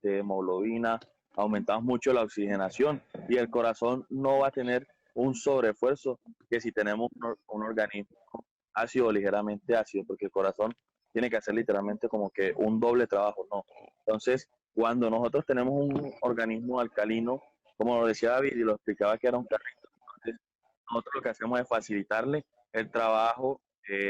hemoglobina, aumentamos mucho la oxigenación y el corazón no va a tener un sobreesfuerzo que si tenemos un organismo ácido o ligeramente ácido, porque el corazón tiene que hacer literalmente como que un doble trabajo, ¿no? Entonces, cuando nosotros tenemos un organismo alcalino, como lo decía David y lo explicaba que era un carrito, entonces nosotros lo que hacemos es facilitarle el trabajo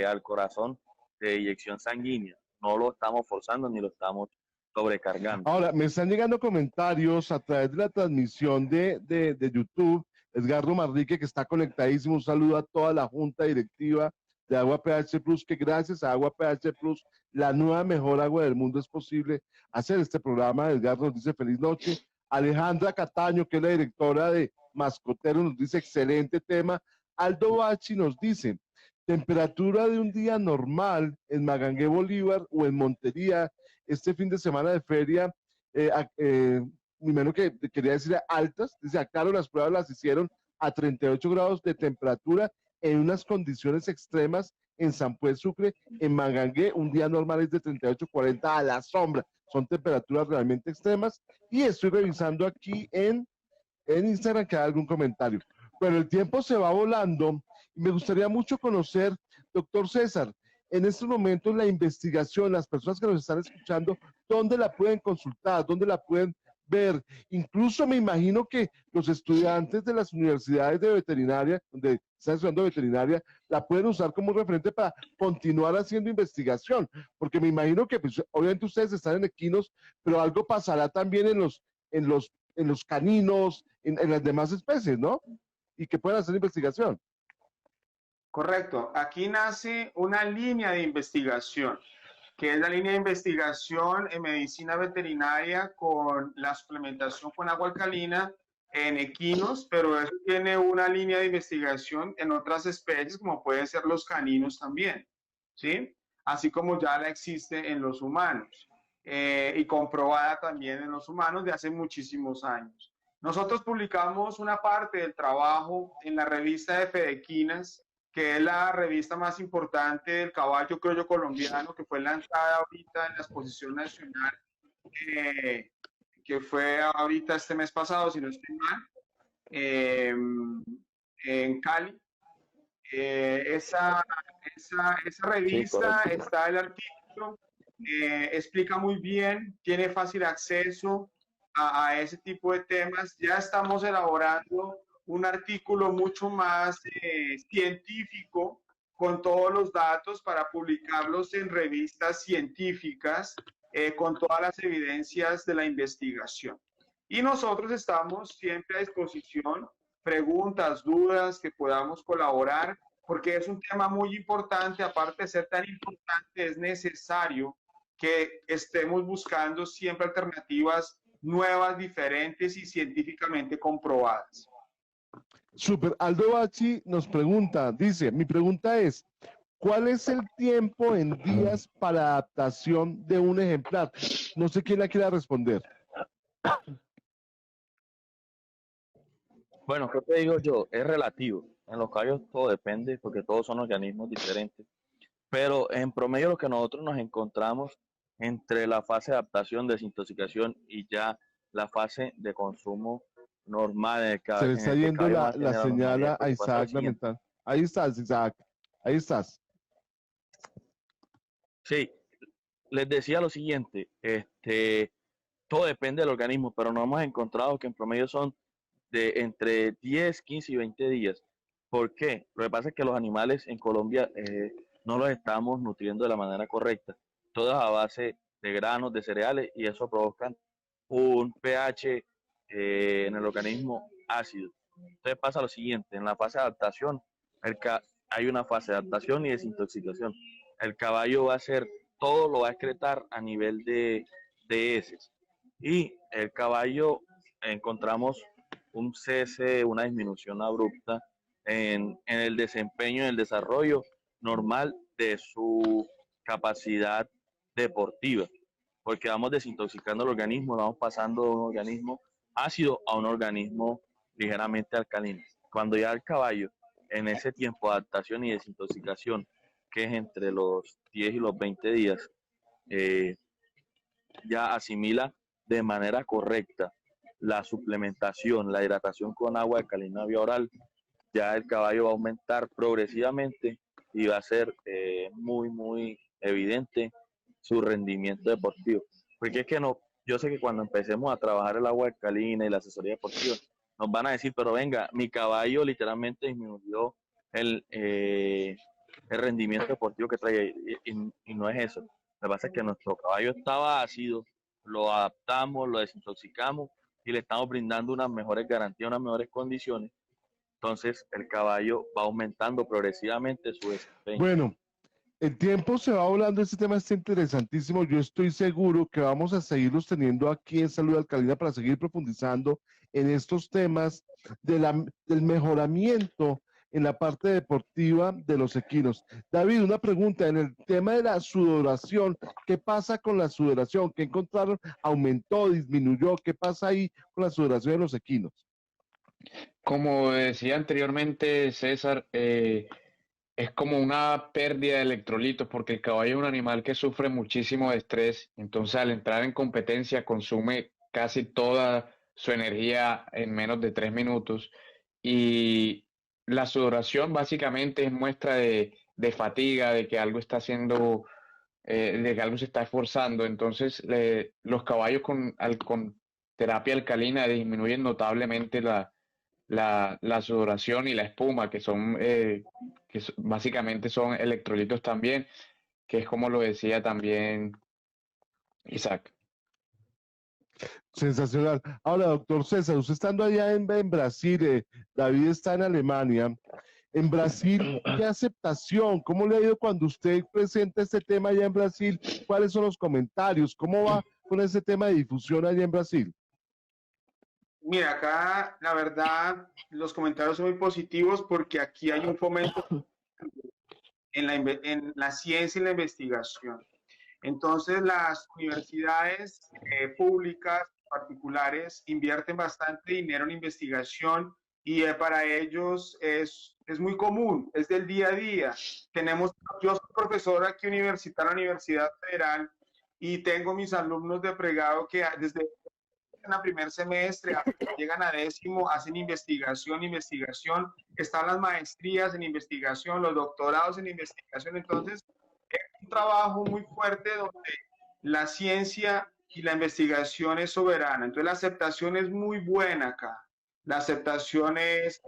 al corazón de inyección sanguínea. No lo estamos forzando ni lo estamos sobrecargando. Ahora, me están llegando comentarios a través de la transmisión de YouTube. Edgardo Manrique, que está conectadísimo. Un saludo a toda la junta directiva de Agua PH Plus, que gracias a Agua PH Plus, la nueva mejor agua del mundo, es posible hacer este programa. Edgardo nos dice feliz noche. Alejandra Cataño, que es la directora de Mascotero, nos dice excelente tema. Aldo Bachi nos dice, temperatura de un día normal en Magangué Bolívar o en Montería, este fin de semana de feria, primero que quería decir altas, dice, claro, las pruebas las hicieron a 38 grados de temperatura en unas condiciones extremas en San Pues Sucre, en Mangangué, un día normal es de 38, 40 a la sombra. Son temperaturas realmente extremas. Y estoy revisando aquí en Instagram que hay algún comentario. Pero el tiempo se va volando y me gustaría mucho conocer, doctor César, en estos momentos la investigación, las personas que nos están escuchando, ¿dónde la pueden consultar? ¿Dónde la pueden ver? Incluso me imagino que los estudiantes de las universidades de veterinaria, donde están estudiando veterinaria, la pueden usar como referente para continuar haciendo investigación, porque me imagino que pues, obviamente ustedes están en equinos, pero algo pasará también en los caninos, en las demás especies, ¿no? Y que puedan hacer investigación. Correcto. Aquí nace una línea de investigación, que es la línea de investigación en medicina veterinaria con la suplementación con agua alcalina en equinos, pero eso tiene una línea de investigación en otras especies, como pueden ser los caninos también, ¿sí? Así como ya la existe en los humanos y comprobada también en los humanos de hace muchísimos años. Nosotros publicamos una parte del trabajo en la revista de Fedequinas, que es la revista más importante del caballo criollo colombiano, que fue lanzada ahorita en la exposición nacional, que fue ahorita este mes pasado, si no estoy mal, en Cali. Esa revista, sí, está el artículo, explica muy bien, tiene fácil acceso a ese tipo de temas. Ya estamos elaborando un artículo mucho más científico con todos los datos para publicarlos en revistas científicas con todas las evidencias de la investigación. Y nosotros estamos siempre a disposición, preguntas, dudas, que podamos colaborar, porque es un tema muy importante. Aparte de ser tan importante, es necesario que estemos buscando siempre alternativas nuevas, diferentes y científicamente comprobadas. Super. Aldo Bachi nos pregunta, dice, mi pregunta es, ¿cuál es el tiempo en días para adaptación de un ejemplar? No sé quién la quiera responder. Bueno, ¿qué te digo yo? Es relativo. En los caballos todo depende porque todos son organismos diferentes. Pero en promedio lo que nosotros nos encontramos entre la fase de adaptación, desintoxicación y ya la fase de consumo normal. Se le está yendo la señal a Isaac, lamentable. Ahí estás, Isaac. Ahí estás. Sí, les decía lo siguiente, todo depende del organismo, pero nos hemos encontrado que en promedio son de entre 10, 15 y 20 días. ¿Por qué? Lo que pasa es que los animales en Colombia no los estamos nutriendo de la manera correcta, todas a base de granos, de cereales, y eso provoca un pH en el organismo ácido. Entonces pasa lo siguiente, en la fase de adaptación hay una fase de adaptación y desintoxicación. El caballo va a hacer todo, lo va a excretar a nivel de heces. Y el caballo encontramos un cese, una disminución abrupta en el desempeño, en el desarrollo normal de su capacidad deportiva, porque vamos desintoxicando el organismo, vamos pasando de un organismo ácido a un organismo ligeramente alcalino. Cuando ya el caballo, en ese tiempo de adaptación y desintoxicación, que es entre los 10 y los 20 días, ya asimila de manera correcta la suplementación, la hidratación con agua alcalina vía oral, ya el caballo va a aumentar progresivamente y va a ser muy evidente su rendimiento deportivo. Porque es que no, yo sé que cuando empecemos a trabajar el agua alcalina y la asesoría deportiva, nos van a decir, pero venga, mi caballo literalmente disminuyó el rendimiento deportivo que trae, y no es eso. Lo que pasa es que nuestro caballo estaba ácido, lo adaptamos, lo desintoxicamos y le estamos brindando unas mejores garantías, unas mejores condiciones. Entonces el caballo va aumentando progresivamente su desempeño. Bueno, el tiempo se va volando, este tema está interesantísimo. Yo estoy seguro que vamos a seguirlos teniendo aquí en Salud Alcalina para seguir profundizando en estos temas del mejoramiento en la parte deportiva de los equinos. David, una pregunta, en el tema de la sudoración, ¿qué pasa con la sudoración? ¿Qué encontraron? ¿Aumentó, disminuyó? ¿Qué pasa ahí con la sudoración de los equinos? Como decía anteriormente César, es como una pérdida de electrolitos porque el caballo es un animal que sufre muchísimo de estrés, entonces al entrar en competencia consume casi toda su energía en menos de 3 minutos y la sudoración básicamente es muestra de fatiga, de que algo está haciendo, de que algo se está esforzando, entonces los caballos con terapia alcalina disminuyen notablemente la sudoración y la espuma, que son básicamente son electrolitos también, que es como lo decía también Isaac. Sensacional. Ahora, doctor César, usted estando allá en Brasil, David está en Alemania. En Brasil, ¿qué aceptación? ¿Cómo le ha ido cuando usted presenta este tema allá en Brasil? ¿Cuáles son los comentarios? ¿Cómo va con ese tema de difusión allá en Brasil? Mira, acá la verdad los comentarios son muy positivos porque aquí hay un fomento en la ciencia y la investigación. Entonces, las universidades públicas, particulares, invierten bastante dinero en investigación y para ellos es muy común, es del día a día. Yo soy profesor aquí universitario en la Universidad Federal y tengo mis alumnos de pregrado que desde el primer semestre, llegan a décimo, hacen investigación, investigación, están las maestrías en investigación, los doctorados en investigación, entonces es un trabajo muy fuerte donde la ciencia y la investigación es soberana, entonces la aceptación es muy buena acá, la aceptación es,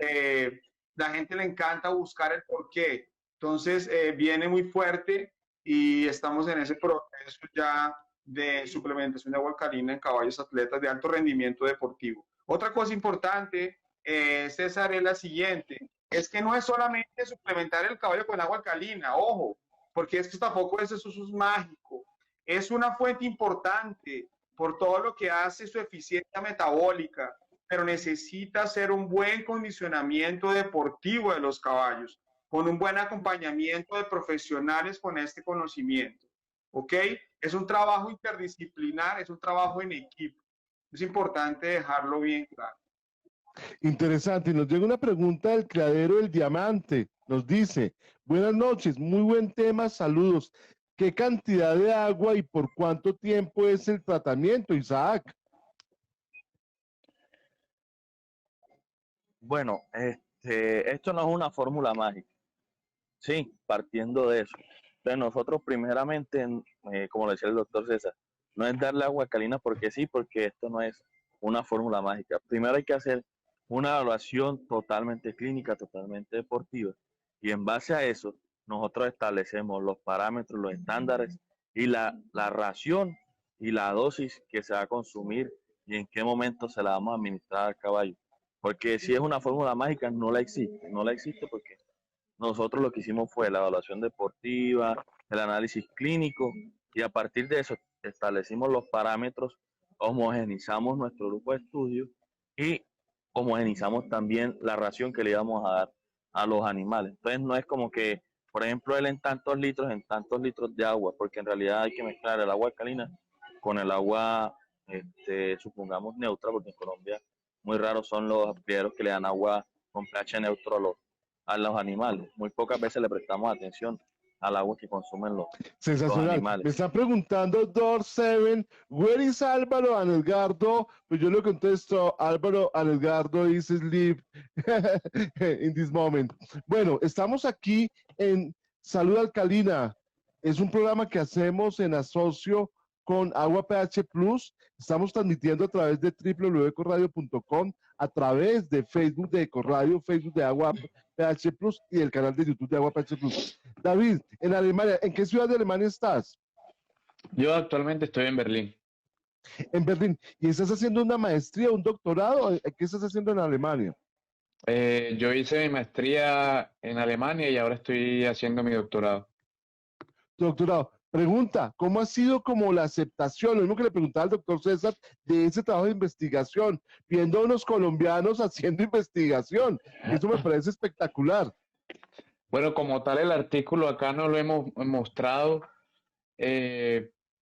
la gente le encanta buscar el porqué, entonces viene muy fuerte y estamos en ese proceso ya de suplementación de agua alcalina en caballos atletas de alto rendimiento deportivo. Otra cosa importante, César, es la siguiente, es que no es solamente suplementar el caballo con agua alcalina, ojo, porque esto tampoco es eso es mágico, es una fuente importante por todo lo que hace su eficiencia metabólica, pero necesita hacer un buen condicionamiento deportivo de los caballos, con un buen acompañamiento de profesionales con este conocimiento. ¿Ok? Es un trabajo interdisciplinar, es un trabajo en equipo. Es importante dejarlo bien claro. Interesante. Y nos llega una pregunta del criadero del diamante. Nos dice, buenas noches, muy buen tema, saludos. ¿Qué cantidad de agua y por cuánto tiempo es el tratamiento, Isaac? Bueno, esto no es una fórmula mágica. Sí, partiendo de eso. Entonces nosotros primeramente, como le decía el doctor César, no es darle agua alcalina porque sí, porque esto no es una fórmula mágica. Primero hay que hacer una evaluación totalmente clínica, totalmente deportiva, y en base a eso nosotros establecemos los parámetros, los estándares y la ración y la dosis que se va a consumir y en qué momento se la vamos a administrar al caballo. Porque si es una fórmula mágica, no la existe porque nosotros lo que hicimos fue la evaluación deportiva, el análisis clínico y a partir de eso establecimos los parámetros, homogenizamos nuestro grupo de estudio y homogenizamos también la ración que le íbamos a dar a los animales. Entonces no es como que, por ejemplo, él en tantos litros de agua, porque en realidad hay que mezclar el agua alcalina con el agua, supongamos, neutra, porque en Colombia muy raros son los criaderos que le dan agua con pH neutro a los animales. Muy pocas veces le prestamos atención al agua que consumen los Sensacional. animales. Me está preguntando Door Seven, where is Álvaro Anelgardo? Pues yo le contesto, Álvaro Anelgardo is sleep in this moment. Bueno, estamos aquí en Salud Alcalina. Es un programa que hacemos en asocio con Agua PH Plus. Estamos transmitiendo a través de www.ecoradio.com, a través de Facebook de Ecoradio, Facebook de Agua PH Plus y el canal de YouTube de Agua PH Plus. David, en Alemania, ¿en qué ciudad de Alemania estás? Yo actualmente estoy en Berlín. En Berlín. ¿Y estás haciendo una maestría, un doctorado? ¿Qué estás haciendo en Alemania? Yo hice mi maestría en Alemania y ahora estoy haciendo mi doctorado. Tu doctorado. Pregunta, ¿cómo ha sido como la aceptación? Lo mismo que le preguntaba al doctor César de ese trabajo de investigación, viendo a unos colombianos haciendo investigación. Eso me parece espectacular. Bueno, como tal, el artículo acá no lo hemos mostrado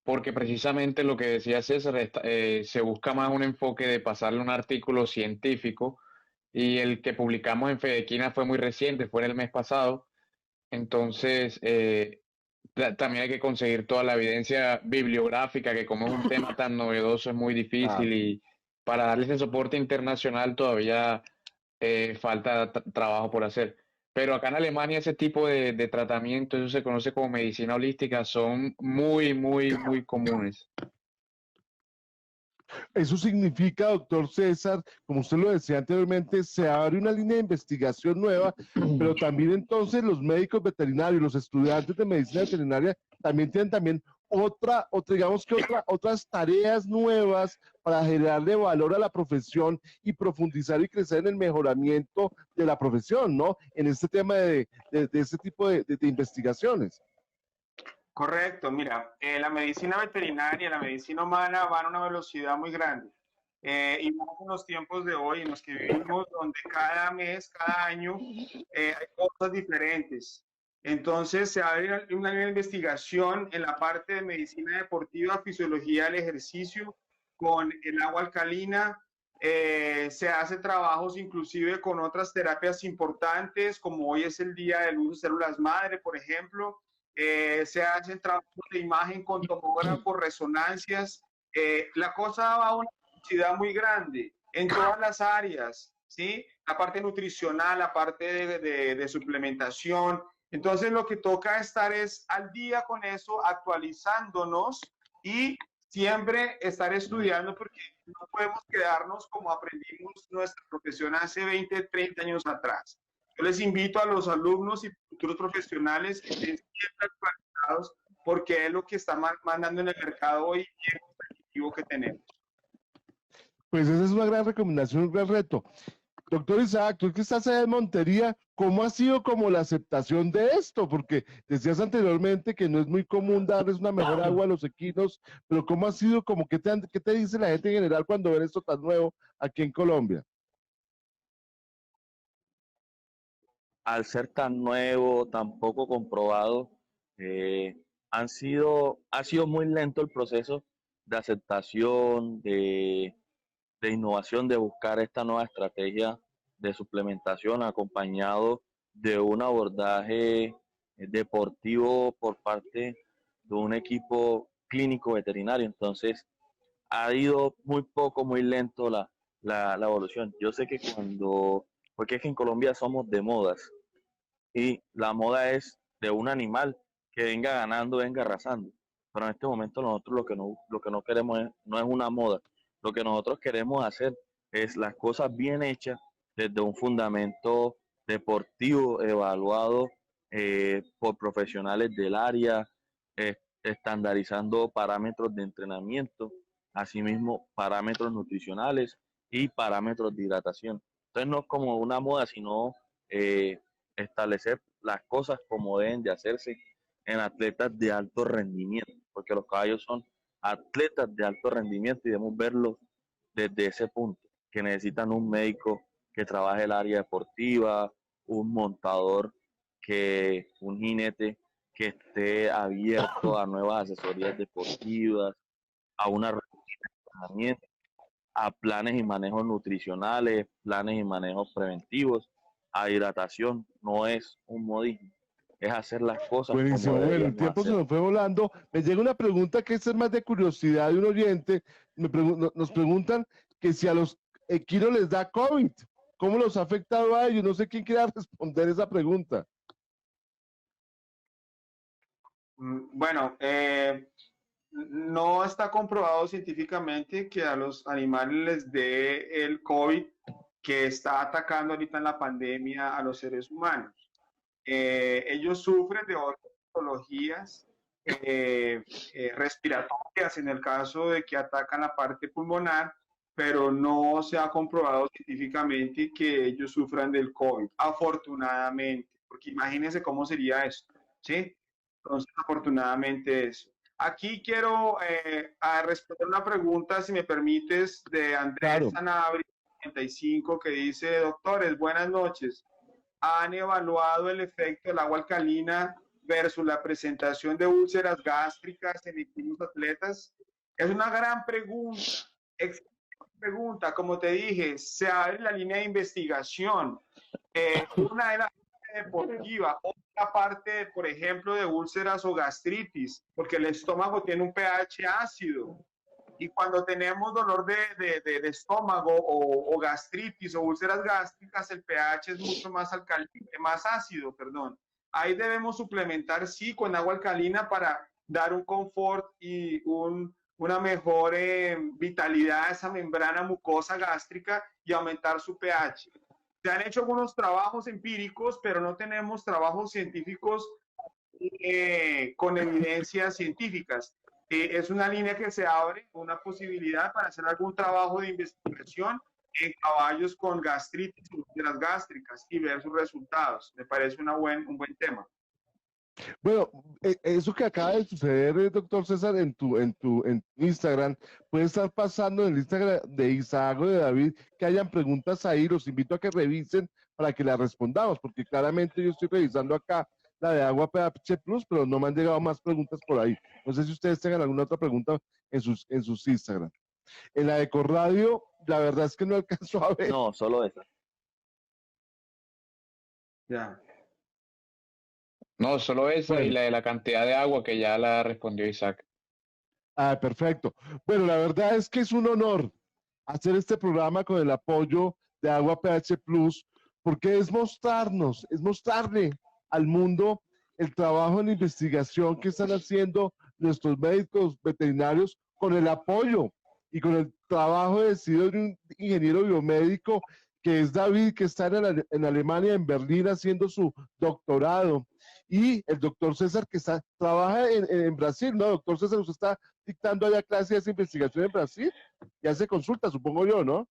porque precisamente lo que decía César, se busca más un enfoque de pasarle un artículo científico y el que publicamos en Fedequina fue muy reciente, fue en el mes pasado. Entonces, también hay que conseguir toda la evidencia bibliográfica, que como es un tema tan novedoso es muy difícil, y para darle ese soporte internacional todavía falta trabajo por hacer. Pero acá en Alemania ese tipo de tratamiento, eso se conoce como medicina holística, son muy, muy, muy comunes. Eso significa, doctor César, como usted lo decía anteriormente, se abre una línea de investigación nueva, pero también entonces los médicos veterinarios, los estudiantes de medicina veterinaria también tienen también digamos que otras tareas nuevas para generarle valor a la profesión y profundizar y crecer en el mejoramiento de la profesión, ¿no? En este tema de este tipo de investigaciones. Correcto, mira, la medicina veterinaria, la medicina humana van a una velocidad muy grande. Y más en los tiempos de hoy, en los que vivimos, donde cada mes, cada año, hay cosas diferentes. Entonces, se abre una investigación en la parte de medicina deportiva, fisiología del ejercicio, con el agua alcalina. Se hace trabajos inclusive con otras terapias importantes, como hoy es el día del uso de células madre, por ejemplo. Se hacen trabajos de imagen con tomógrafos, resonancias. La cosa va a una velocidad muy grande en todas las áreas, ¿sí? La parte nutricional, la parte de suplementación. Entonces lo que toca estar es al día con eso, actualizándonos y siempre estar estudiando, porque no podemos quedarnos como aprendimos nuestra profesión hace 20, 30 años atrás. Yo les invito a los alumnos y futuros profesionales que estén siempre actualizados, porque es lo que está mandando en el mercado hoy y el competitivo que tenemos. Pues esa es una gran recomendación, un gran reto. Doctor Isaac, tú que estás en Montería, ¿cómo ha sido como la aceptación de esto? Porque decías anteriormente que no es muy común darles una mejor agua a los equinos, pero ¿cómo ha sido como qué te dice la gente en general cuando ven esto tan nuevo aquí en Colombia? Al ser tan nuevo, tan poco comprobado, ha sido muy lento el proceso de aceptación, de innovación, de buscar esta nueva estrategia de suplementación acompañado de un abordaje deportivo por parte de un equipo clínico veterinario. Entonces, ha ido muy poco, muy lento la evolución. Yo sé que porque es que en Colombia somos de modas y la moda es de un animal que venga ganando, venga arrasando. Pero en este momento nosotros lo que no queremos no es una moda. Lo que nosotros queremos hacer es las cosas bien hechas desde un fundamento deportivo evaluado por profesionales del área, estandarizando parámetros de entrenamiento, asimismo parámetros nutricionales y parámetros de hidratación. Entonces no es como una moda, sino establecer las cosas como deben de hacerse en atletas de alto rendimiento, porque los caballos son atletas de alto rendimiento y debemos verlos desde ese punto, que necesitan un médico que trabaje el área deportiva, un montador, un jinete que esté abierto a nuevas asesorías deportivas, a una entrenamiento, a planes y manejos nutricionales, planes y manejos preventivos, a hidratación. No es un modismo, es hacer las cosas como Buenísimo, bueno, el deberíamos tiempo se hacer. nos fue volando. Me llega una pregunta que es más de curiosidad de un oyente. Nos preguntan que si a los equinos les da COVID, ¿cómo los ha afectado a ellos? No sé quién quiera responder esa pregunta. Bueno, no está comprobado científicamente que a los animales les dé el COVID que está atacando ahorita en la pandemia a los seres humanos. Ellos sufren de otras patologías respiratorias en el caso de que atacan la parte pulmonar, pero no se ha comprobado científicamente que ellos sufran del COVID, afortunadamente, porque imagínense cómo sería esto, ¿sí? Entonces, afortunadamente eso. Aquí quiero responder una pregunta, si me permites, de Andrés Claro. Sanabria, 35, que dice: doctores, buenas noches. ¿Han evaluado el efecto del agua alcalina versus la presentación de úlceras gástricas en equipos atletas? Es una gran pregunta. Existen pregunta, como te dije, se abre la línea de investigación. Una de las deportiva, otra parte, por ejemplo, de úlceras o gastritis, porque el estómago tiene un pH ácido. Y cuando tenemos dolor de estómago o gastritis o úlceras gástricas, el pH es mucho más alcalino, más ácido, perdón. Ahí debemos suplementar, sí, con agua alcalina para dar un confort y una mejor vitalidad a esa membrana mucosa gástrica y aumentar su pH. Se han hecho algunos trabajos empíricos, pero no tenemos trabajos científicos con evidencias científicas. Es una línea que se abre, una posibilidad para hacer algún trabajo de investigación en caballos con gastritis de las gástricas y ver sus resultados. Me parece un buen tema. Bueno, eso que acaba de suceder, doctor César, en Instagram, puede estar pasando en el Instagram de Isaac o de David, que hayan preguntas ahí, los invito a que revisen para que las respondamos, porque claramente yo estoy revisando acá la de Agua PH Plus, pero no me han llegado más preguntas por ahí. No sé si ustedes tengan alguna otra pregunta en sus Instagram. En la de Corradio, la verdad es que no alcanzó a ver. No, solo esa. Ya. No, solo esa y Bueno. la de la cantidad de agua que ya la respondió Isaac. Ah, perfecto. Bueno, la verdad es que es un honor hacer este programa con el apoyo de Agua PH Plus, porque es mostrarle al mundo el trabajo en investigación que están haciendo nuestros médicos veterinarios con el apoyo y con el trabajo decidido de un ingeniero biomédico que es David, que está en Alemania, en Berlín, haciendo su doctorado. Y el doctor César, que trabaja en Brasil, ¿no? Doctor César, usted está dictando allá clases de investigación en Brasil y hace consultas, supongo yo, ¿no?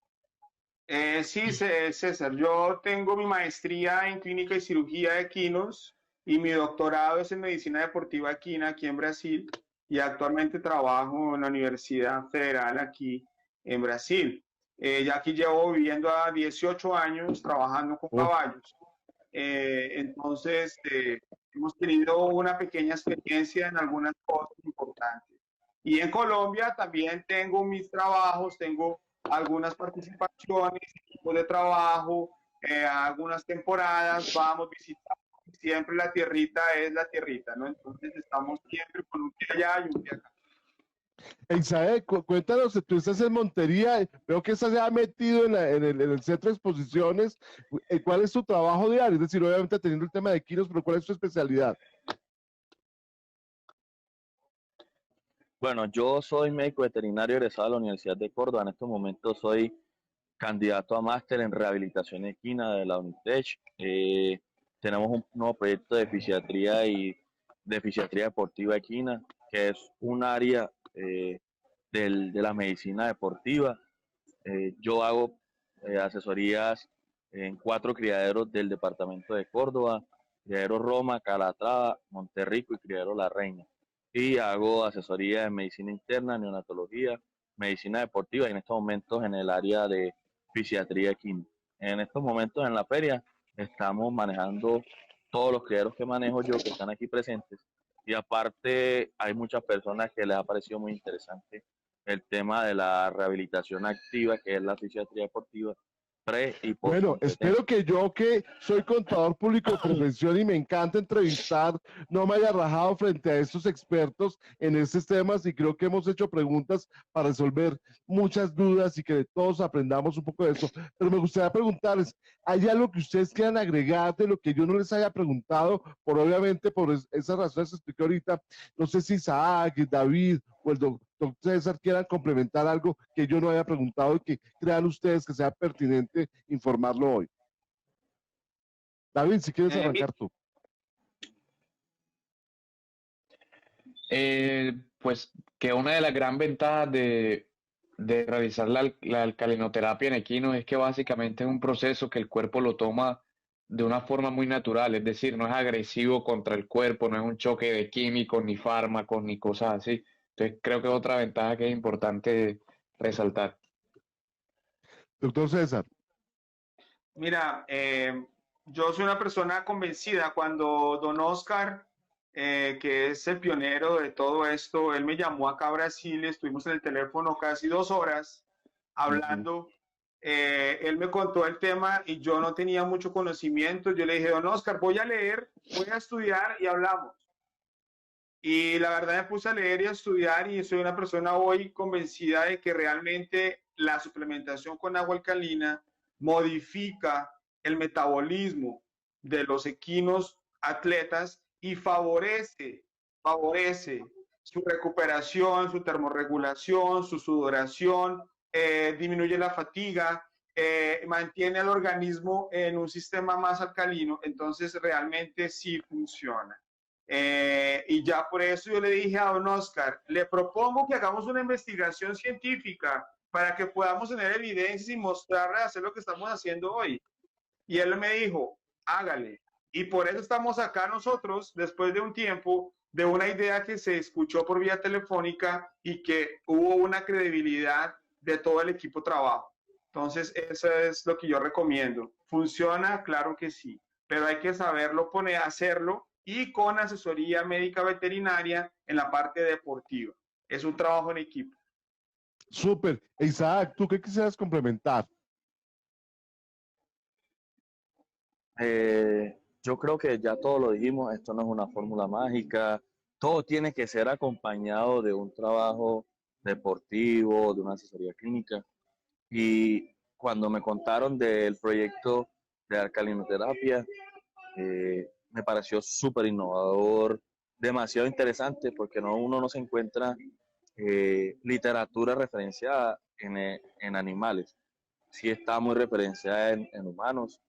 Sí, César, yo tengo mi maestría en clínica y cirugía de equinos y mi doctorado es en medicina deportiva equina aquí en Brasil y actualmente trabajo en la Universidad Federal aquí en Brasil. Ya aquí llevo viviendo a 18 años trabajando con caballos. Entonces, hemos tenido una pequeña experiencia en algunas cosas importantes. Y en Colombia también tengo mis trabajos, tengo algunas participaciones, equipos de trabajo, algunas temporadas, vamos visitando. Siempre la tierrita es la tierrita, ¿no? Entonces estamos siempre con un día allá y un día acá. Isabel, cuéntanos, tú estás en Montería, veo que estás ya metido en el centro de exposiciones. ¿Cuál es tu trabajo diario? Es decir, obviamente teniendo el tema de equinos, pero ¿cuál es tu especialidad? Bueno, yo soy médico veterinario egresado de la Universidad de Córdoba. En estos momentos soy candidato a máster en rehabilitación equina de la UNITECH. Tenemos un nuevo proyecto de fisiatría y de fisiatría deportiva equina, que es un área de la medicina deportiva. Yo hago asesorías en 4 criaderos del departamento de Córdoba: Criadero Roma, Calatrava, Monterrico y Criadero La Reina. Y hago asesoría en medicina interna, neonatología, medicina deportiva y en estos momentos en el área de fisiatría equina. En estos momentos en la feria estamos manejando todos los criaderos que manejo yo, que están aquí presentes, y aparte hay muchas personas que les ha parecido muy interesante el tema de la rehabilitación activa, que es la fisiatría deportiva, pre y post. Bueno, espero que yo, que soy contador público de profesión y me encanta entrevistar, no me haya rajado frente a estos expertos en estos temas, y creo que hemos hecho preguntas para resolver muchas dudas y que todos aprendamos un poco de eso. Pero me gustaría preguntarles, ¿hay algo que ustedes quieran agregar de lo que yo no les haya preguntado? Obviamente, por esas razones que expliqué ahorita. No sé si Isaac, David o el doctor César quieran complementar algo que yo no haya preguntado y que crean ustedes que sea pertinente informarlo hoy. David, si quieres arrancar tú. Pues que una de las gran ventajas de realizar la alcalinoterapia en equinos es que básicamente es un proceso que el cuerpo lo toma de una forma muy natural, es decir, no es agresivo contra el cuerpo, no es un choque de químicos, ni fármacos, ni cosas así. Entonces creo que es otra ventaja que es importante resaltar. Doctor César. Mira, yo soy una persona convencida. Cuando don Oscar, que es el pionero de todo esto, él me llamó acá a Brasil, estuvimos en el teléfono casi 2 horas hablando. Él me contó el tema y yo no tenía mucho conocimiento. Yo le dije, don Oscar, voy a leer, voy a estudiar y hablamos. Y la verdad me puse a leer y a estudiar y soy una persona hoy convencida de que realmente la suplementación con agua alcalina modifica el metabolismo de los equinos atletas y favorece su recuperación, su termorregulación, su sudoración, disminuye la fatiga, mantiene al organismo en un sistema más alcalino, entonces realmente sí funciona. Y ya por eso yo le dije a don Oscar, le propongo que hagamos una investigación científica para que podamos tener evidencias y mostrarle hacer lo que estamos haciendo hoy. Y él me dijo, hágale. Y por eso estamos acá nosotros, después de un tiempo, de una idea que se escuchó por vía telefónica y que hubo una credibilidad de todo el equipo de trabajo. Entonces, eso es lo que yo recomiendo. ¿Funciona? Claro que sí, pero hay que saberlo poner, hacerlo y con asesoría médica veterinaria en la parte deportiva. Es un trabajo en equipo. Súper. Isaac, ¿tú qué quisieras complementar? Yo creo que ya todo lo dijimos, esto no es una fórmula mágica, todo tiene que ser acompañado de un trabajo deportivo, de una asesoría clínica. Y cuando me contaron del proyecto de alcalinoterapia, me pareció súper innovador, demasiado interesante, porque uno no se encuentra literatura referenciada en animales. Sí está muy referenciada en humanos,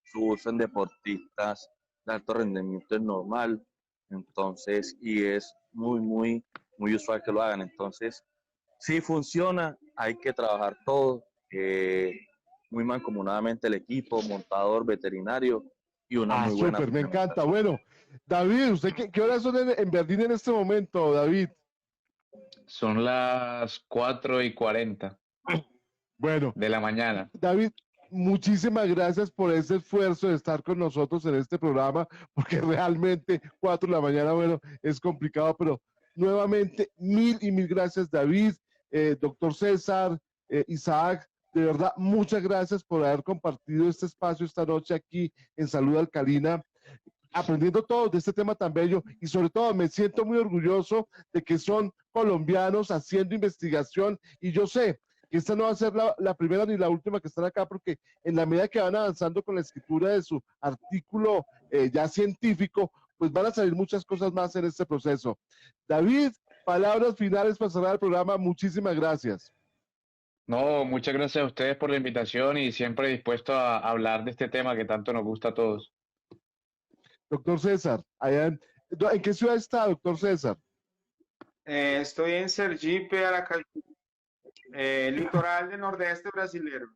su uso en deportistas de alto rendimiento es normal, entonces, y es muy usual que lo hagan. Entonces, si funciona, hay que trabajar todo, muy mancomunadamente el equipo, montador, veterinario y una muy buena Súper, me encanta. suplementación. Bueno, David, ¿usted qué horas son en Berlín en este momento, David? Son las 4:40 Bueno, de la mañana. David, muchísimas gracias por ese esfuerzo de estar con nosotros en este programa, porque realmente 4 de la mañana, bueno, es complicado, pero nuevamente mil y mil gracias, David, doctor César, Isaac, de verdad, muchas gracias por haber compartido este espacio esta noche aquí en Salud Alcalina, aprendiendo todo de este tema tan bello y sobre todo me siento muy orgulloso de que son colombianos haciendo investigación y yo sé que esta no va a ser la primera ni la última que están acá porque en la medida que van avanzando con la escritura de su artículo ya científico, pues van a salir muchas cosas más en este proceso. David, palabras finales para cerrar el programa, muchísimas gracias. No, muchas gracias a ustedes por la invitación y siempre dispuesto a hablar de este tema que tanto nos gusta a todos. Doctor César, ¿en qué ciudad está, doctor César? Estoy en Sergipe, Aracaju, litoral del nordeste brasilero.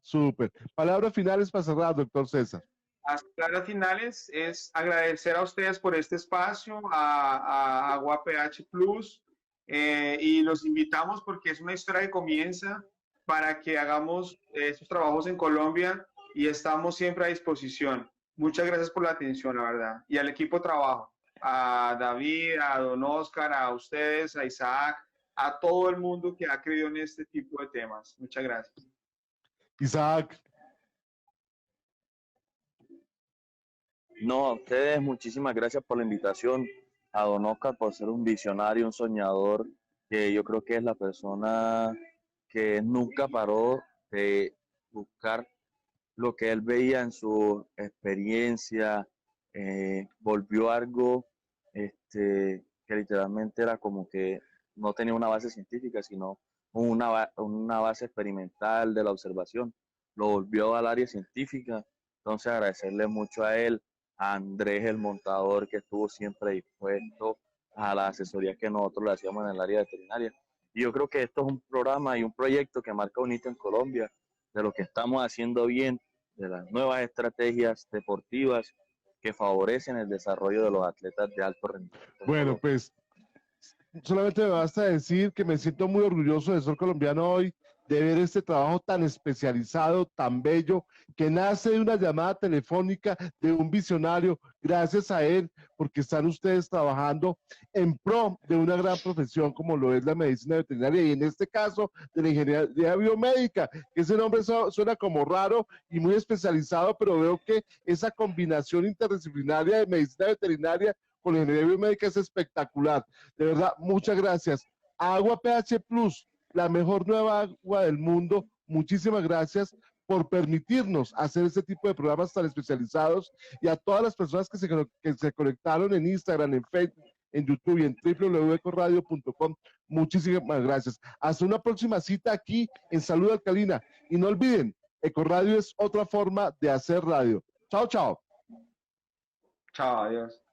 Súper. Palabras finales para cerrar, doctor César. Las palabras finales es agradecer a ustedes por este espacio, a Agua PH Plus, y los invitamos porque es una historia que comienza para que hagamos estos trabajos en Colombia y estamos siempre a disposición. Muchas gracias por la atención, la verdad, y al equipo de trabajo, a David, a don Oscar, a ustedes, a Isaac, a todo el mundo que ha creído en este tipo de temas. Muchas gracias. Isaac. No, a ustedes muchísimas gracias por la invitación, a don Oscar por ser un visionario, un soñador, que yo creo que es la persona que nunca paró de buscar lo que él veía en su experiencia, volvió algo que literalmente era como que no tenía una base científica, sino una base experimental de la observación, lo volvió al área científica. Entonces agradecerle mucho a él, a Andrés el montador, que estuvo siempre dispuesto a la asesoría que nosotros le hacíamos en el área veterinaria. Y yo creo que esto es un programa y un proyecto que marca un hito en Colombia de lo que estamos haciendo bien, de las nuevas estrategias deportivas que favorecen el desarrollo de los atletas de alto rendimiento. Bueno, pues solamente me basta decir que me siento muy orgulloso de ser colombiano hoy de ver este trabajo tan especializado, tan bello, que nace de una llamada telefónica de un visionario, gracias a él, porque están ustedes trabajando en pro de una gran profesión como lo es la medicina veterinaria y en este caso de la ingeniería biomédica, que ese nombre suena como raro y muy especializado, pero veo que esa combinación interdisciplinaria de medicina veterinaria con la ingeniería biomédica es espectacular. De verdad, muchas gracias. Agua PH Plus, la mejor nueva agua del mundo. Muchísimas gracias por permitirnos hacer este tipo de programas tan especializados y a todas las personas que se conectaron en Instagram, en Facebook, en YouTube y en www.ecoradio.com. Muchísimas gracias. Hasta una próxima cita aquí en Salud Alcalina. Y no olviden, Ecoradio es otra forma de hacer radio. Chao, chao. Chao, adiós.